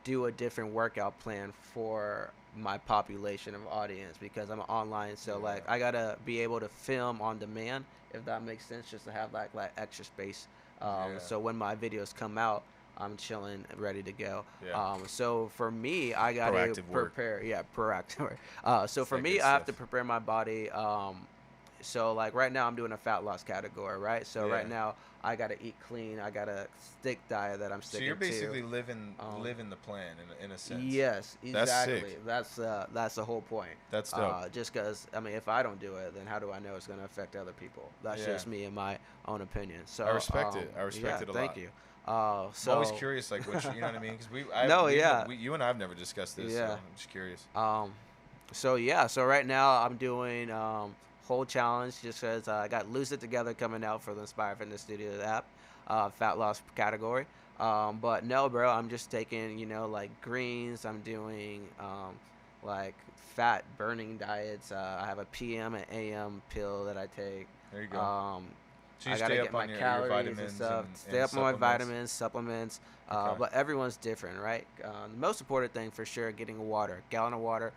Speaker 1: do a different workout plan for my population of audience because I'm online. So
Speaker 2: Yeah.
Speaker 1: like I gotta be able to film on demand if that makes sense, just to have like extra space.
Speaker 2: Yeah.
Speaker 1: So when my videos come out, I'm chilling, ready to go.
Speaker 2: Yeah.
Speaker 1: So for me, I gotta
Speaker 2: Proactive work.
Speaker 1: prepare. Yeah, proactive. So
Speaker 2: It's
Speaker 1: for
Speaker 2: that
Speaker 1: me,
Speaker 2: good
Speaker 1: I have to
Speaker 2: stuff.
Speaker 1: prepare my body. So like right now, I'm doing a fat loss category, right? So
Speaker 2: Yeah.
Speaker 1: right now, I gotta eat clean. I got a stick diet that I'm
Speaker 2: So you're
Speaker 1: sticking to.
Speaker 2: basically living
Speaker 1: Um,
Speaker 2: living the plan in a sense.
Speaker 1: Yes,
Speaker 2: That's
Speaker 1: exactly.
Speaker 2: sick.
Speaker 1: That's the whole point.
Speaker 2: That's dope.
Speaker 1: Just because I mean, if I don't do it, then how do I know it's going to affect other people? That's
Speaker 2: Yeah.
Speaker 1: just me and my own opinion. So
Speaker 2: I respect it. I respect
Speaker 1: yeah,
Speaker 2: it a
Speaker 1: thank
Speaker 2: lot.
Speaker 1: you.
Speaker 2: I'm always
Speaker 1: So
Speaker 2: curious, like, what you know what I mean? Because
Speaker 1: no, yeah,
Speaker 2: you and I have never discussed this, so
Speaker 1: yeah.
Speaker 2: I'm just curious.
Speaker 1: Um, So yeah, so right now I'm doing whole challenge just because I got Lose It Together coming out for the Inspire Fitness Studio app, fat loss category. But no, bro, I'm just taking like greens. I'm doing like fat burning diets. I have a PM and AM pill that I take.
Speaker 2: There you go.
Speaker 1: Um,
Speaker 2: So you
Speaker 1: I gotta
Speaker 2: stay
Speaker 1: get
Speaker 2: up
Speaker 1: my
Speaker 2: on your
Speaker 1: calories and
Speaker 2: vitamins
Speaker 1: stuff. Stay
Speaker 2: and
Speaker 1: up on my
Speaker 2: supplements.
Speaker 1: vitamins, supplements.
Speaker 2: Okay.
Speaker 1: But everyone's different, right? The most important thing for sure, getting water. Gallon of water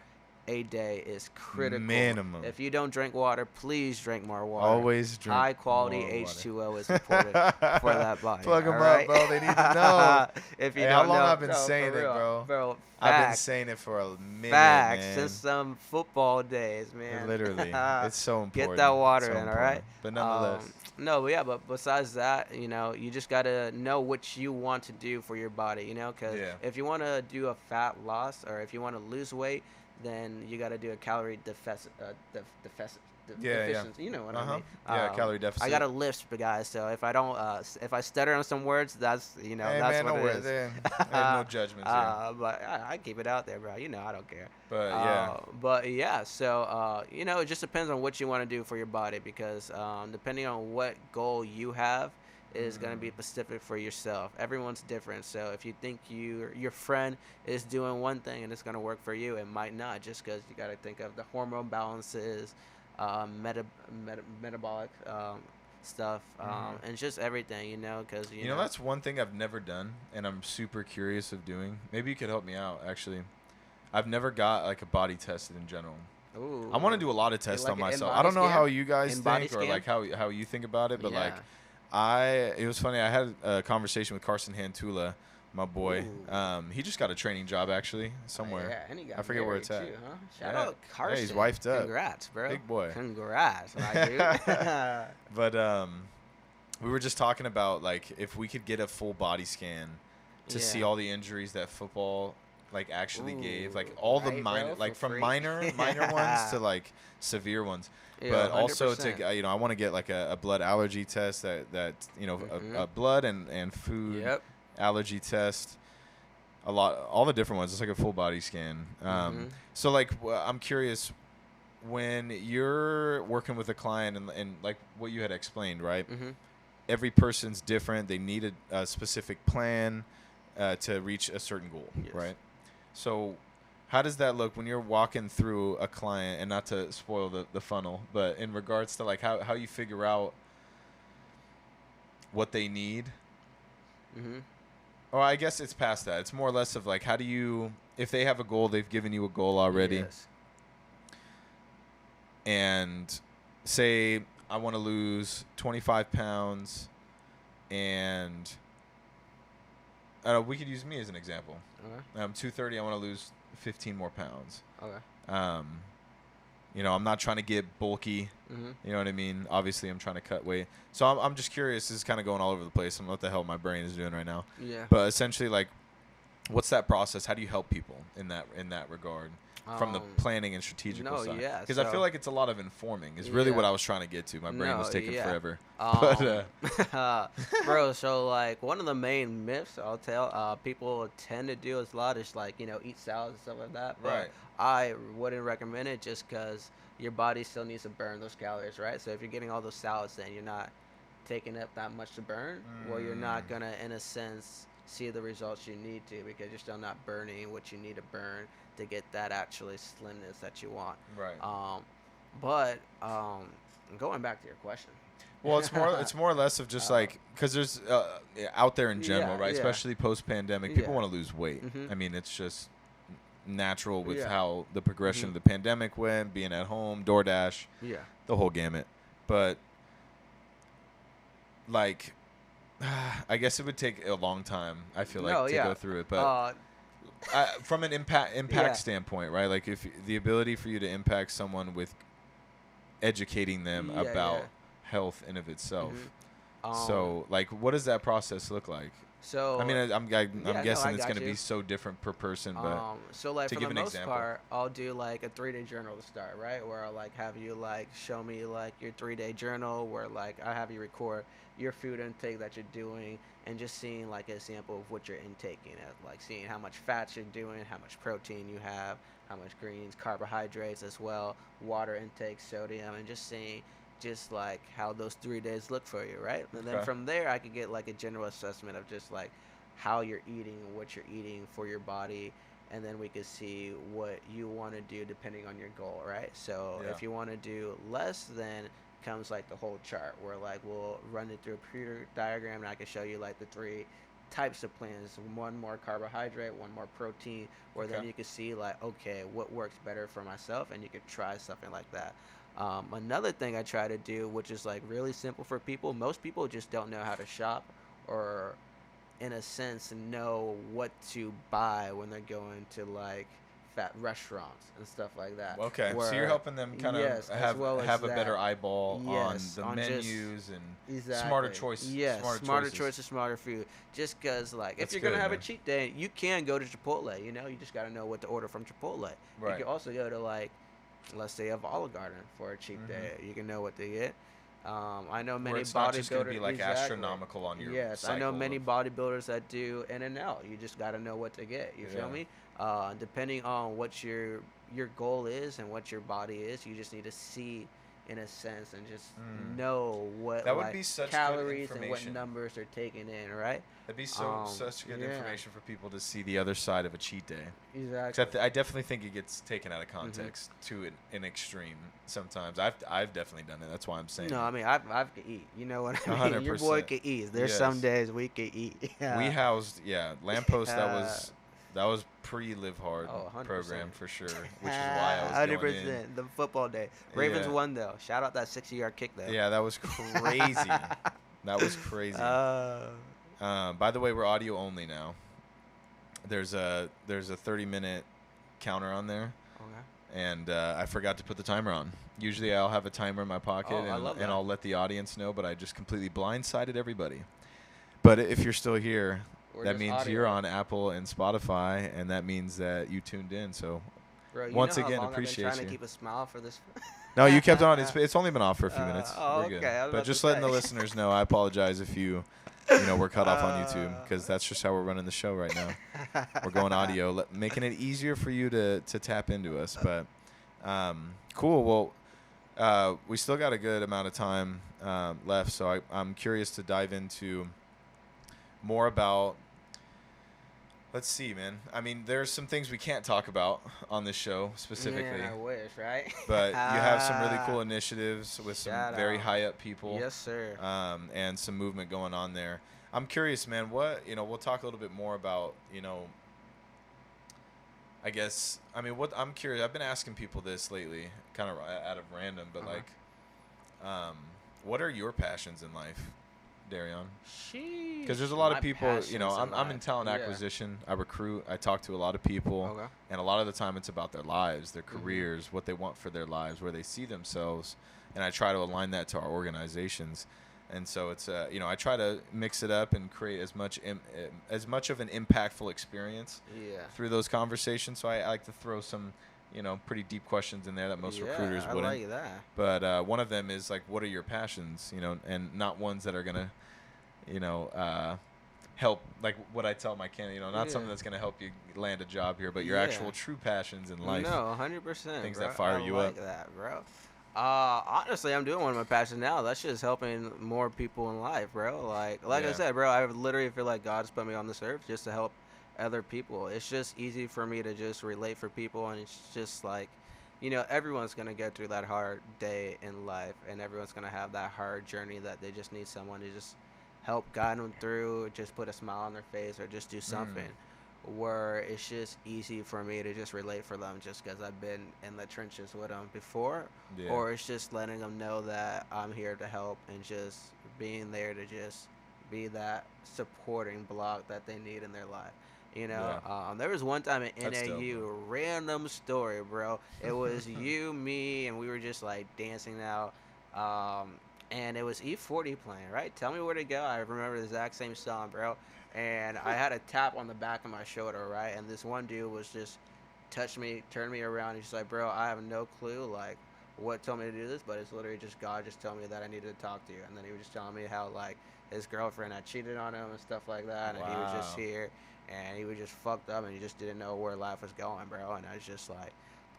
Speaker 1: a day is critical.
Speaker 2: Minimum.
Speaker 1: If you don't drink water, please drink more water.
Speaker 2: Always drink
Speaker 1: High quality
Speaker 2: more water.
Speaker 1: H2O is important for that body.
Speaker 2: Plug them
Speaker 1: all right?
Speaker 2: up, bro. They need to know.
Speaker 1: If you
Speaker 2: Hey,
Speaker 1: don't
Speaker 2: how long
Speaker 1: know,
Speaker 2: I've been
Speaker 1: no,
Speaker 2: saying
Speaker 1: for
Speaker 2: it,
Speaker 1: real.
Speaker 2: bro?
Speaker 1: Facts.
Speaker 2: I've been saying it for a minute,
Speaker 1: Facts.
Speaker 2: man.
Speaker 1: Since some football days, man.
Speaker 2: Literally, it's so important.
Speaker 1: Get that water
Speaker 2: so
Speaker 1: in, all right?
Speaker 2: But nonetheless,
Speaker 1: No, but yeah, but besides that, you just gotta know what you want to do for your body, because
Speaker 2: Yeah.
Speaker 1: if you want to do a fat loss or if you want to lose weight, then you gotta do a calorie deficit. Deficiency, you know what I mean?
Speaker 2: Yeah, calorie deficit.
Speaker 1: I gotta lisp, guys. So if I don't, if I stutter on some words, that's
Speaker 2: Hey,
Speaker 1: that's
Speaker 2: man,
Speaker 1: what
Speaker 2: no
Speaker 1: it
Speaker 2: worries.
Speaker 1: is.
Speaker 2: There's no judgments here.
Speaker 1: But I keep it out there, bro. I don't care.
Speaker 2: But yeah,
Speaker 1: But yeah, so it just depends on what you want to do for your body because depending on what goal you have is going to be specific for yourself. Everyone's different. So if you think your friend is doing one thing and it's going to work for you, it might not just because you got to think of the hormone balances, metabolic stuff, and just everything, because
Speaker 2: you know that's one thing I've never done, and I'm super curious of doing. Maybe you could help me out. Actually, I've never got like a body tested in general.
Speaker 1: Ooh.
Speaker 2: I want to do a lot of tests
Speaker 1: like
Speaker 2: on
Speaker 1: an
Speaker 2: myself.
Speaker 1: in-body
Speaker 2: I don't know
Speaker 1: scan?
Speaker 2: how you guys
Speaker 1: In-body
Speaker 2: think or
Speaker 1: scan?
Speaker 2: like how you think about it, but
Speaker 1: Yeah.
Speaker 2: it was funny. I had a conversation with Carson Hantula, my boy.
Speaker 1: Ooh.
Speaker 2: He just got a training job actually somewhere.
Speaker 1: Yeah, and he got
Speaker 2: I forget where
Speaker 1: married
Speaker 2: it's at.
Speaker 1: too, huh? Shout
Speaker 2: Yeah.
Speaker 1: out Carson.
Speaker 2: Yeah, he's wifed up.
Speaker 1: Congrats, bro.
Speaker 2: Big boy.
Speaker 1: Congrats, my dude.
Speaker 2: But we were just talking about like if we could get a full body scan to see
Speaker 1: Yeah.
Speaker 2: all the injuries that football like actually gave, like
Speaker 1: Ooh,
Speaker 2: all the
Speaker 1: right,
Speaker 2: minor,
Speaker 1: bro,
Speaker 2: like
Speaker 1: for
Speaker 2: from
Speaker 1: free.
Speaker 2: minor ones to like severe ones.
Speaker 1: Yeah,
Speaker 2: But also
Speaker 1: 100%.
Speaker 2: to I want to get like a blood allergy test that a blood and food
Speaker 1: Yep.
Speaker 2: allergy test. All the different ones. It's like a full body scan. So like I'm curious when you're working with a client and like what you had explained, right? Every person's different. They need a specific plan to reach a certain goal,
Speaker 1: Yes.
Speaker 2: right? So how does that look when you're walking through a client, and not to spoil the funnel, but in regards to like how you figure out what they need? Or I guess it's past that. It's more or less of like how do you, if they have a goal, they've given you a goal already.
Speaker 1: Yes.
Speaker 2: And say I want to lose 25 pounds, and we could use me as an example.
Speaker 1: Okay.
Speaker 2: I'm 230. I want to lose 15 more pounds.
Speaker 1: Okay.
Speaker 2: I'm not trying to get bulky. You know what I mean? Obviously, I'm trying to cut weight. So I'm just curious. This is kind of going all over the place. I don't know what the hell my brain is doing right now.
Speaker 1: Yeah.
Speaker 2: But essentially, like, what's that process? How do you help people in that regard? From the planning and strategical side.
Speaker 1: yeah,
Speaker 2: Because I feel like it's a lot of informing is really what I was trying to get to. My brain was taking forever.
Speaker 1: Bro, so like one of the main myths I'll tell people tend to do is a lot is like, eat salads and stuff like that. But
Speaker 2: Right.
Speaker 1: I wouldn't recommend it just because your body still needs to burn those calories, right? So if you're getting all those salads, then you're not taking up that much to burn. Well, you're not going to, in a sense, see the results you need to because you're still not burning what you need to burn to get that actually slimness that you want.
Speaker 2: Right.
Speaker 1: But going back to your question.
Speaker 2: Well, it's more or less of just like because there's out there in general, right?
Speaker 1: yeah.
Speaker 2: Especially post pandemic, people
Speaker 1: Yeah.
Speaker 2: want to lose weight. I mean, it's just natural with
Speaker 1: Yeah.
Speaker 2: how the progression of the pandemic went, being at home, DoorDash,
Speaker 1: Yeah.
Speaker 2: the whole gamut. But like, I guess it would take a long time. I feel like to go through it, but. From an impact standpoint, right? Like if the ability for you to impact someone with educating them about health in of itself. So like, what does that process look like? I
Speaker 1: So
Speaker 2: mean, I'm
Speaker 1: yeah, no, I
Speaker 2: guessing it's going
Speaker 1: got
Speaker 2: to be
Speaker 1: you.
Speaker 2: so different per person, but
Speaker 1: So like
Speaker 2: to
Speaker 1: for
Speaker 2: give
Speaker 1: the
Speaker 2: an
Speaker 1: most
Speaker 2: example.
Speaker 1: part, I'll do like a 3 day journal to start, right? Where I'll like have you like show me like your 3 day journal, where like I have you record your food intake that you're doing, and just seeing like an example of what you're intaking, at like seeing how much fats you're doing, how much protein you have, how much greens, carbohydrates as well, water intake, sodium, and just seeing just like how those 3 days look for you, right? And then
Speaker 2: Okay.
Speaker 1: from there, I could get like a general assessment of just like how you're eating, what you're eating for your body, and then we could see what you want to do depending on your goal, right? So
Speaker 2: Yeah.
Speaker 1: if you want to do less, then comes like the whole chart where like we'll run it through a computer diagram, and I can show you like the three types of plans: one more carbohydrate, one more protein, where
Speaker 2: Okay.
Speaker 1: then you can see like, okay, what works better for myself, and you could try something like that. Another thing I try to do, which is like really simple for people, most people just don't know how to shop, or in a sense know what to buy when they're going to like fat restaurants and stuff like that.
Speaker 2: Okay. So you're
Speaker 1: Where
Speaker 2: helping them kind of
Speaker 1: yes, as well as
Speaker 2: have a better
Speaker 1: that,
Speaker 2: eyeball on
Speaker 1: yes,
Speaker 2: the
Speaker 1: on just
Speaker 2: menus and
Speaker 1: exactly, yes,
Speaker 2: smarter
Speaker 1: smarter
Speaker 2: choices.
Speaker 1: choices, smarter food. Just because like if
Speaker 2: That's
Speaker 1: you're gonna
Speaker 2: good,
Speaker 1: have a
Speaker 2: man.
Speaker 1: cheat day, you can go to Chipotle. You just gotta know what to order from Chipotle. You
Speaker 2: Right.
Speaker 1: can also go to like, let's say, a Olive Garden for a cheat
Speaker 2: Hmm.
Speaker 1: day. You can know what to get. I know
Speaker 2: Where
Speaker 1: many
Speaker 2: it's not just going to
Speaker 1: bodybuilders.
Speaker 2: be like
Speaker 1: Exactly.
Speaker 2: astronomical on your
Speaker 1: Yes, I know
Speaker 2: cycle
Speaker 1: many
Speaker 2: of.
Speaker 1: bodybuilders that do in and out. You just got to know what to get. You feel
Speaker 2: Yeah.
Speaker 1: me? Depending on what your goal is and what your body is, you just need to see, in a sense, and just
Speaker 2: Mm.
Speaker 1: know what
Speaker 2: That would
Speaker 1: like
Speaker 2: be such good
Speaker 1: calories and what
Speaker 2: information.
Speaker 1: numbers are taken in. Right?
Speaker 2: That'd be
Speaker 1: Um,
Speaker 2: such good
Speaker 1: yeah.
Speaker 2: information for people to see the other side of a cheat day. 'Cause
Speaker 1: Exactly.
Speaker 2: I definitely think it gets taken out of
Speaker 1: Hmm.
Speaker 2: context to an extreme sometimes. I've definitely done it. That's why I'm saying
Speaker 1: No,
Speaker 2: it.
Speaker 1: I mean I can eat. You know what I mean? Your boy
Speaker 2: 100%.
Speaker 1: can eat. There's some
Speaker 2: Yes.
Speaker 1: days we can eat.
Speaker 2: We
Speaker 1: Yeah.
Speaker 2: housed, yeah, Lamppost.
Speaker 1: Uh,
Speaker 2: That was pre Live Hard
Speaker 1: oh, 100%.
Speaker 2: program for sure, which is why I was
Speaker 1: Hundred
Speaker 2: going in.
Speaker 1: percent. The football day. Ravens
Speaker 2: Yeah,
Speaker 1: won though. Shout out that 60-yard kick though.
Speaker 2: yeah, that was crazy. That was crazy.
Speaker 1: uh,
Speaker 2: By the way, we're audio only now. There's a 30-minute counter on there,
Speaker 1: okay.
Speaker 2: and I forgot to put the timer on. Usually I'll have a timer in my pocket,
Speaker 1: Oh, I love that.
Speaker 2: and I'll let the audience know, but I just completely blindsided everybody. But if you're still here,
Speaker 1: We're
Speaker 2: that
Speaker 1: just
Speaker 2: means
Speaker 1: audio.
Speaker 2: you're on Apple and Spotify, and that means that you tuned in. So
Speaker 1: Bro, you
Speaker 2: once
Speaker 1: know how
Speaker 2: again,
Speaker 1: long I've been
Speaker 2: appreciate
Speaker 1: trying to
Speaker 2: you.
Speaker 1: keep a smile for this.
Speaker 2: No, you kept on. It's only been off for a few minutes.
Speaker 1: Oh,
Speaker 2: We're good.
Speaker 1: okay. I was
Speaker 2: But
Speaker 1: about to
Speaker 2: just letting the
Speaker 1: say.
Speaker 2: listeners know, I apologize if we're cut off on YouTube, because that's just how we're running the show right now. We're going audio, making it easier for you to tap into us. But cool. Well, we still got a good amount of time left, so I'm curious to dive into more about. Let's see, man. I mean, there's some things we can't talk about on this show specifically.
Speaker 1: Man, I wish, right?
Speaker 2: But you have some really cool initiatives with some
Speaker 1: Shout
Speaker 2: very
Speaker 1: out.
Speaker 2: high up people.
Speaker 1: Yes, sir.
Speaker 2: And some movement going on there. I'm curious, man, we'll talk a little bit more about, I guess, what I'm curious. I've been asking people this lately, kind of out of random, but what are your passions in life, Darion? Because there's a lot of people, I'm in talent acquisition. I recruit. I talk to a lot of people.
Speaker 1: Okay.
Speaker 2: And a lot of the time it's about their lives, their
Speaker 1: Mhm.
Speaker 2: careers, what they want for their lives, where they see themselves. And I try to align that to our organizations. And so it's, I try to mix it up and create as much of an impactful experience
Speaker 1: Yeah.
Speaker 2: through those conversations. So I like to throw some, pretty deep questions in there that most recruiters
Speaker 1: I
Speaker 2: wouldn't.
Speaker 1: like that.
Speaker 2: But one of them is like, what are your passions? And not ones that are gonna, help, like what I tell my candidate. Not something that's gonna help you land a job here, but your actual true passions in life.
Speaker 1: No, 100%.
Speaker 2: Things
Speaker 1: bro.
Speaker 2: that fire you
Speaker 1: I
Speaker 2: up.
Speaker 1: like that, bro. Honestly, I'm doing one of my passions now. That's just helping more people in life, bro. Like I
Speaker 2: Yeah.
Speaker 1: said, bro, I literally feel like God's put me on this earth just to help other people. It's just easy for me to just relate for people, and it's just like, everyone's gonna go through that hard day in life, and everyone's gonna have that hard journey that they just need someone to just help guide them through, just put a smile on their face, or just do something. Where it's just easy for me to just relate for them just because I've been in the trenches with them before,
Speaker 2: Yeah.
Speaker 1: or it's just letting them know that I'm here to help and just being there to just be that supporting block that they need in their life. There was one time in
Speaker 2: That's dope,
Speaker 1: NAU, random story, bro. It was you, me, and we were just like dancing out. and it was E40 playing, right? Tell me where to go. I remember the exact same song, bro. And I had a tap on the back of my shoulder, right? And this one dude was just touched me, turned me around. He's like, bro, I have no clue, like, what told me to do this, but it's literally just God just telling me that I needed to talk to you. And then he was just telling me how, like, his girlfriend had cheated on him and stuff like that. And he was just
Speaker 2: Wow.
Speaker 1: here, and he was just fucked up, and he just didn't know where life was going, bro. And I was just like,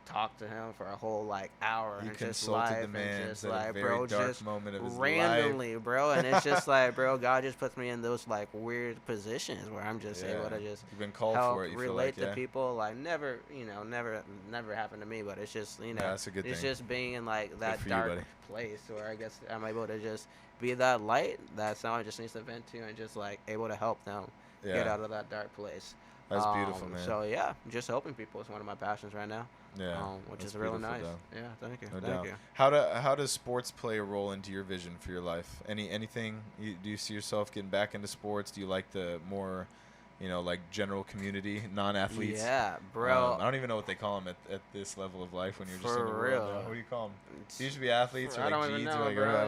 Speaker 1: talked to him for a whole like hour
Speaker 2: You
Speaker 1: and just
Speaker 2: consulted the
Speaker 1: life and
Speaker 2: man
Speaker 1: just
Speaker 2: at a
Speaker 1: like
Speaker 2: very
Speaker 1: bro
Speaker 2: dark
Speaker 1: just
Speaker 2: moment of his life.
Speaker 1: randomly bro, and it's just like bro, God just puts me in those like weird positions where I'm just able to just
Speaker 2: You've been called
Speaker 1: help
Speaker 2: for it. You feel
Speaker 1: relate
Speaker 2: like,
Speaker 1: to people. Like never, never happened to me, but it's just
Speaker 2: Yeah, that's a good
Speaker 1: it's
Speaker 2: thing.
Speaker 1: just being in like that
Speaker 2: for you,
Speaker 1: dark
Speaker 2: buddy.
Speaker 1: place where I guess I'm able to just be that light that someone just needs to vent to and just like able to help them get
Speaker 2: Yeah,
Speaker 1: out of that dark place.
Speaker 2: that's beautiful, man.
Speaker 1: So yeah, just helping people is one of my passions right now.
Speaker 2: Yeah,
Speaker 1: Which
Speaker 2: that's
Speaker 1: is really
Speaker 2: beautiful,
Speaker 1: nice.
Speaker 2: though.
Speaker 1: Yeah, thank you.
Speaker 2: No
Speaker 1: Thank
Speaker 2: doubt.
Speaker 1: you.
Speaker 2: How does sports play a role into your vision for your life? Anything? Do you see yourself getting back into sports? Do you like the more, like general community, non-athletes?
Speaker 1: Yeah, bro.
Speaker 2: I don't even know what they call them at this level of life when you're just in
Speaker 1: For
Speaker 2: the world.
Speaker 1: real.
Speaker 2: What do you call them? Do you usually be athletes or
Speaker 1: I
Speaker 2: like
Speaker 1: don't even
Speaker 2: G's
Speaker 1: know,
Speaker 2: or like
Speaker 1: bro.
Speaker 2: I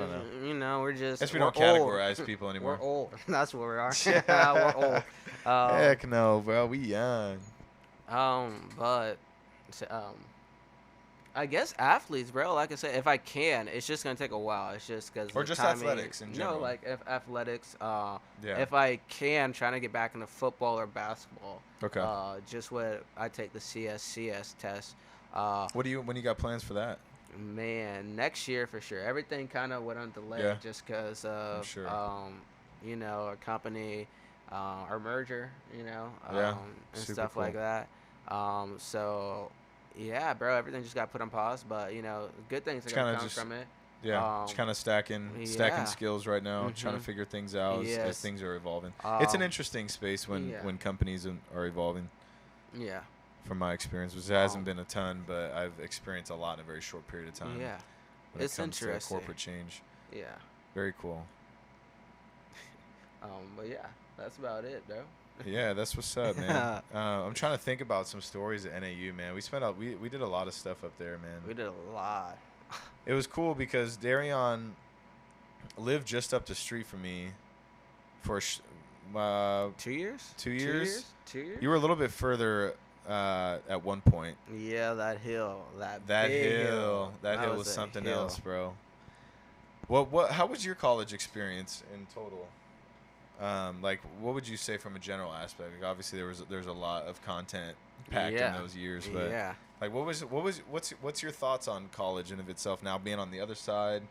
Speaker 2: don't know.
Speaker 1: We're just.
Speaker 2: Guess we
Speaker 1: we're
Speaker 2: don't
Speaker 1: old.
Speaker 2: categorize people anymore.
Speaker 1: We're old. That's what we are. We're old.
Speaker 2: Heck no, bro. We young.
Speaker 1: But I guess athletes, bro. Like I said, if I can, it's just gonna take a while. It's just because
Speaker 2: Or just athletics in general.
Speaker 1: No, like if athletics.
Speaker 2: Yeah.
Speaker 1: If I can, trying to get back into football or basketball.
Speaker 2: Okay.
Speaker 1: Just what I take the CSCS test.
Speaker 2: When you got plans for that?
Speaker 1: Man, next year for sure. Everything kind of went on delay
Speaker 2: Yeah.
Speaker 1: just because of,
Speaker 2: sure.
Speaker 1: our company, our merger,
Speaker 2: Yeah,
Speaker 1: and
Speaker 2: super
Speaker 1: stuff
Speaker 2: cool.
Speaker 1: like that. So, yeah, bro, everything just got put on pause, but, good things are going to come from it.
Speaker 2: Yeah, just kind of stacking
Speaker 1: yeah.
Speaker 2: skills right now, trying to
Speaker 1: Mhm.
Speaker 2: figure things out as
Speaker 1: Yes.
Speaker 2: things are evolving. It's an interesting space when
Speaker 1: yeah.
Speaker 2: companies are evolving.
Speaker 1: Yeah.
Speaker 2: From my experience, which hasn't been a ton, but I've experienced a lot in a very short period of time.
Speaker 1: Yeah.
Speaker 2: When
Speaker 1: It's
Speaker 2: it comes to
Speaker 1: interesting.
Speaker 2: corporate change.
Speaker 1: Yeah.
Speaker 2: Very cool.
Speaker 1: But yeah, that's about it, bro.
Speaker 2: Yeah, that's what's up, man. I'm trying to think about some stories at NAU, man. We did a lot of stuff up there, man.
Speaker 1: We did a lot.
Speaker 2: It was cool because Darion lived just up the street from me for
Speaker 1: 2 years?
Speaker 2: 2 years.
Speaker 1: 2 years?
Speaker 2: You were a little bit further at one point.
Speaker 1: Yeah, that hill,
Speaker 2: That
Speaker 1: big
Speaker 2: hill, that hill was
Speaker 1: a
Speaker 2: something
Speaker 1: hill.
Speaker 2: else, bro. What? How was your college experience in total? Like, what would you say from a general aspect? Like, obviously, there's a lot of content packed in those years, but
Speaker 1: yeah.
Speaker 2: like, what's your thoughts on college in of itself now, being on the other side,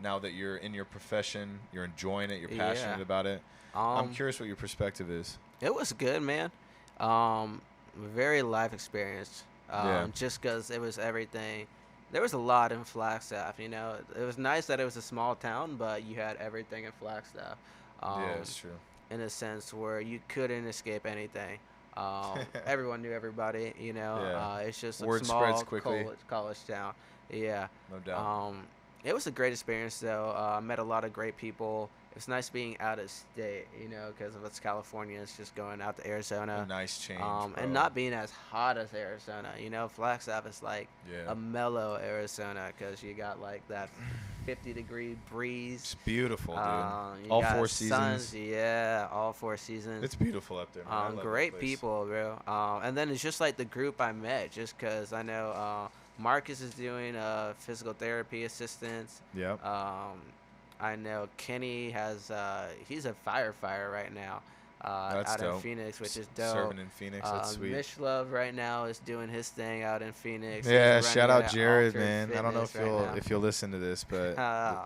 Speaker 2: now that you're in your profession, you're enjoying it, you're passionate about it. I'm curious what your perspective is.
Speaker 1: It was good, man. Very life experience. Just because it was everything. There was a lot in Flagstaff, It was nice that it was a small town, but you had everything in Flagstaff.
Speaker 2: Yeah, it's true.
Speaker 1: In a sense where you couldn't escape anything. Everyone knew everybody, It's just a
Speaker 2: Word
Speaker 1: small
Speaker 2: spreads quickly.
Speaker 1: college town. Yeah.
Speaker 2: No doubt.
Speaker 1: It was a great experience, though. I met a lot of great people. It's nice being out of state, because of it's California. It's just going out to Arizona.
Speaker 2: A nice change, bro.
Speaker 1: And not being as hot as Arizona. Flagstaff is like a mellow Arizona because you got like that 50-degree breeze.
Speaker 2: It's beautiful, dude.
Speaker 1: You
Speaker 2: All
Speaker 1: got
Speaker 2: 4 seasons.
Speaker 1: suns, yeah, all 4 seasons.
Speaker 2: It's beautiful up there, man. I love that
Speaker 1: Great
Speaker 2: place.
Speaker 1: people, bro. And then it's just like the group I met, just because I know Marcus is doing physical therapy assistance.
Speaker 2: Yep.
Speaker 1: I know Kenny has he's a firefighter right now
Speaker 2: That's
Speaker 1: out
Speaker 2: dope.
Speaker 1: in Phoenix, which is dope.
Speaker 2: Serving in Phoenix, that's sweet.
Speaker 1: Mish Love right now is doing his thing out in Phoenix.
Speaker 2: Yeah,
Speaker 1: He's
Speaker 2: shout
Speaker 1: running
Speaker 2: out
Speaker 1: at
Speaker 2: Jared,
Speaker 1: Altered
Speaker 2: man. I don't know
Speaker 1: Fitness
Speaker 2: if you'll listen to this, but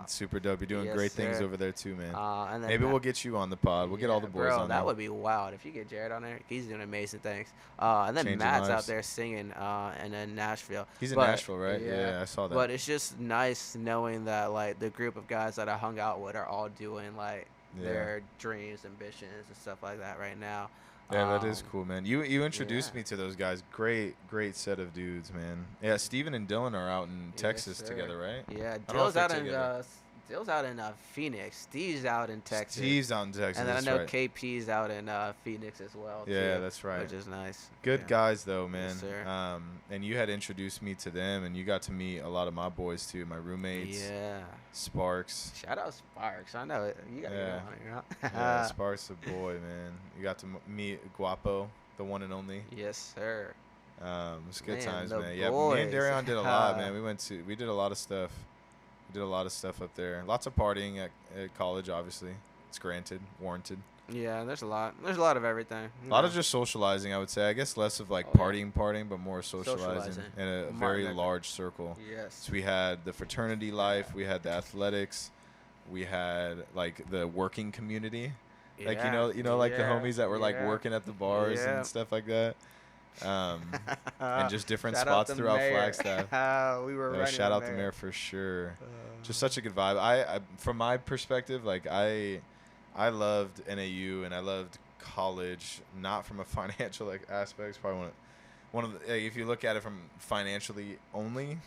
Speaker 2: it's super dope. You're doing
Speaker 1: Yes,
Speaker 2: great things
Speaker 1: sir.
Speaker 2: over there too, man.
Speaker 1: And then
Speaker 2: Maybe we'll get you on the pod. We'll get all the boys
Speaker 1: bro,
Speaker 2: on
Speaker 1: that
Speaker 2: there.
Speaker 1: would be wild if you get Jared on there. He's doing amazing things. And then
Speaker 2: Changing
Speaker 1: Matt's out
Speaker 2: lives.
Speaker 1: there singing and in Nashville.
Speaker 2: He's in
Speaker 1: But,
Speaker 2: Nashville, right? Yeah, I saw that.
Speaker 1: But it's just nice knowing that like the group of guys that I hung out with are all doing like their dreams, ambitions, and stuff like that right now.
Speaker 2: Yeah, that is cool, man. You introduced
Speaker 1: yeah.
Speaker 2: me to those guys. Great set of dudes, man. Yeah, Steven and Dylan are out in Texas
Speaker 1: sir.
Speaker 2: together, right?
Speaker 1: Yeah,
Speaker 2: I don't know if
Speaker 1: Dill's
Speaker 2: they're
Speaker 1: out in
Speaker 2: together.
Speaker 1: Steele's out in Phoenix. Steve's out in Texas.
Speaker 2: Steve's out in Texas.
Speaker 1: And then I
Speaker 2: that's
Speaker 1: know
Speaker 2: right.
Speaker 1: KP's out in Phoenix as well.
Speaker 2: Yeah,
Speaker 1: too,
Speaker 2: that's right.
Speaker 1: Which is nice.
Speaker 2: Good
Speaker 1: Yeah.
Speaker 2: guys though, man.
Speaker 1: Yes, sir.
Speaker 2: And you had introduced me to them, and you got to meet a lot of my boys too, my roommates.
Speaker 1: Yeah.
Speaker 2: Sparks.
Speaker 1: Shout out Sparks. I know it. You got to
Speaker 2: Yeah.
Speaker 1: get on here.
Speaker 2: Yeah, Sparks a boy, man. You got to meet Guapo, the one and only.
Speaker 1: Yes, sir.
Speaker 2: It's good
Speaker 1: Man,
Speaker 2: times,
Speaker 1: the
Speaker 2: man. Yeah, me and
Speaker 1: boys.
Speaker 2: Darion did a lot, man. We did a lot of stuff. We did a lot of stuff up there. Lots of partying at college, obviously. It's granted, warranted.
Speaker 1: Yeah, there's a lot. There's a lot of everything.
Speaker 2: A lot of just socializing, I would say. I guess less of like
Speaker 1: Oh, yeah.
Speaker 2: partying, but more socializing in a
Speaker 1: Martin
Speaker 2: very
Speaker 1: Luther.
Speaker 2: large circle.
Speaker 1: Yes.
Speaker 2: So we had the fraternity life, we had the athletics, we had like the working community. Like like the homies that were like working at the bars and stuff like that. And just different
Speaker 1: Shout out
Speaker 2: spots
Speaker 1: the
Speaker 2: throughout
Speaker 1: mayor.
Speaker 2: Flagstaff.
Speaker 1: We were running
Speaker 2: shout
Speaker 1: the
Speaker 2: out the
Speaker 1: mayor.
Speaker 2: mayor for sure. Just such a good vibe. I from my perspective, like I loved NAU and I loved college, not from a financial like aspect. It's probably one of the, if you look at it from financially only,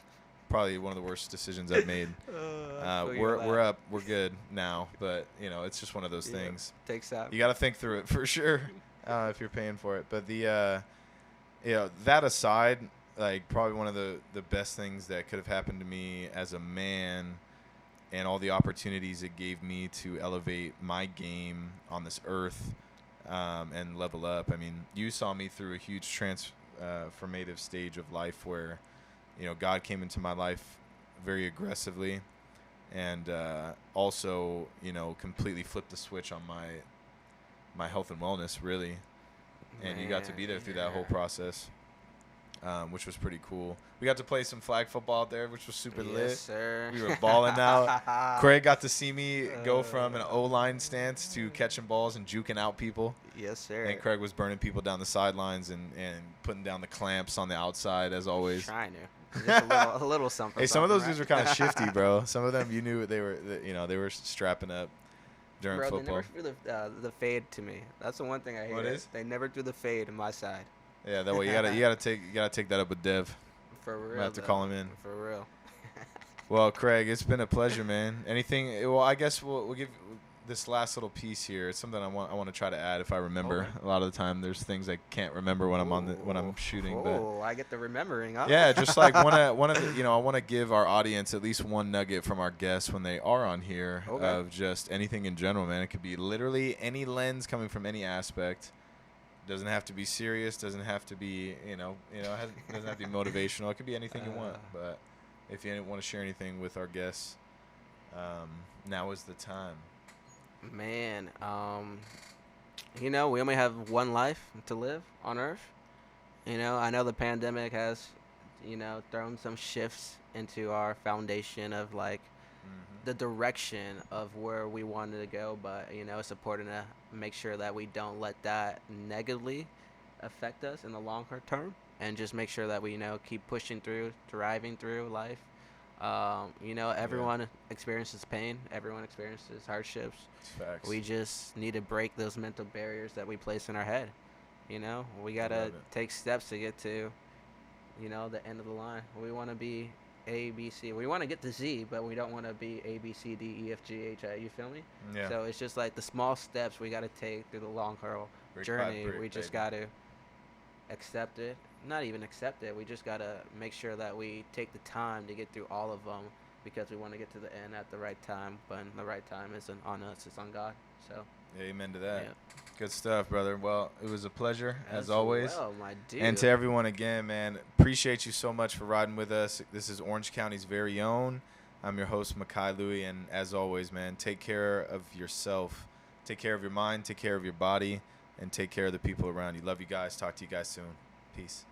Speaker 2: probably one of the worst decisions I've made. We're good now, but it's just one of those things.
Speaker 1: Takes time.
Speaker 2: You got to think through it for sure if you're paying for it. But that aside, like probably one of the best things that could have happened to me as a man, and all the opportunities it gave me to elevate my game on this earth and level up. I mean, you saw me through a huge transformative stage of life where, God came into my life very aggressively, and also, completely flipped the switch on my health and wellness, really. And you got to be there through that whole process, which was pretty cool. We got to play some flag football out there, which was super lit.
Speaker 1: Yes, sir.
Speaker 2: We were balling out. Craig got to see me go from an O-line stance to catching balls and juking out people.
Speaker 1: Yes, sir.
Speaker 2: And Craig was burning people down the sidelines and putting down the clamps on the outside, as always.
Speaker 1: Trying to. Just a little something.
Speaker 2: Hey, some of those
Speaker 1: right?
Speaker 2: dudes were kind of shifty, bro. Some of them, you knew they were strapping up during
Speaker 1: Bro,
Speaker 2: football.
Speaker 1: they never threw the fade to me. That's the one thing I hate.
Speaker 2: What is?
Speaker 1: They never threw the fade on my side.
Speaker 2: Yeah, that way you gotta take that up with Dev.
Speaker 1: For real.
Speaker 2: I have to
Speaker 1: though.
Speaker 2: call him in.
Speaker 1: For real.
Speaker 2: Well, Craig, it's been a pleasure, man. Anything? Well, I guess we'll give this last little piece here. It's something I want to try to add if I remember.
Speaker 1: Okay.
Speaker 2: A lot of the time, there's things I can't remember when I'm shooting.
Speaker 1: Oh, I get the remembering. Huh?
Speaker 2: Yeah, just like one of the, I want to give our audience at least one nugget from our guests when they are on here of just anything in general, man. It could be literally any lens coming from any aspect. Doesn't have to be serious. Doesn't have to be doesn't have to be motivational. It could be anything you want. But if you want to share anything with our guests, now is the time.
Speaker 1: Man, we only have one life to live on Earth. I know the pandemic has, thrown some shifts into our foundation of like the direction of where we wanted to go, but it's important to make sure that we don't let that negatively affect us in the longer term, and just make sure that we keep pushing through, thriving through life. Everyone experiences pain, everyone experiences hardships.
Speaker 2: Facts.
Speaker 1: We just need to break those mental barriers that we place in our head. We gotta take steps to get to the end of the line. We want to be A, B, C. We want to get to Z, but we don't want to be A, B, C, D, E, F, G, H, I. You feel me?
Speaker 2: Yeah.
Speaker 1: So it's just like the small steps we got to take through the long haul journey. We just got to accept it. Not even accept it. We just got to make sure that we take the time to get through all of them, because we want to get to the end at the right time. But the right time isn't on us. It's on God. So.
Speaker 2: Amen to that.
Speaker 1: Yeah.
Speaker 2: Good stuff, brother. Well, it was a pleasure, as always.
Speaker 1: Well, my dude.
Speaker 2: And to everyone again, man, appreciate you so much for riding with us. This is Orange County's very own. I'm your host, Makai Lui, and as always, man, take care of yourself. Take care of your mind, take care of your body, and take care of the people around you. Love you guys. Talk to you guys soon. Peace.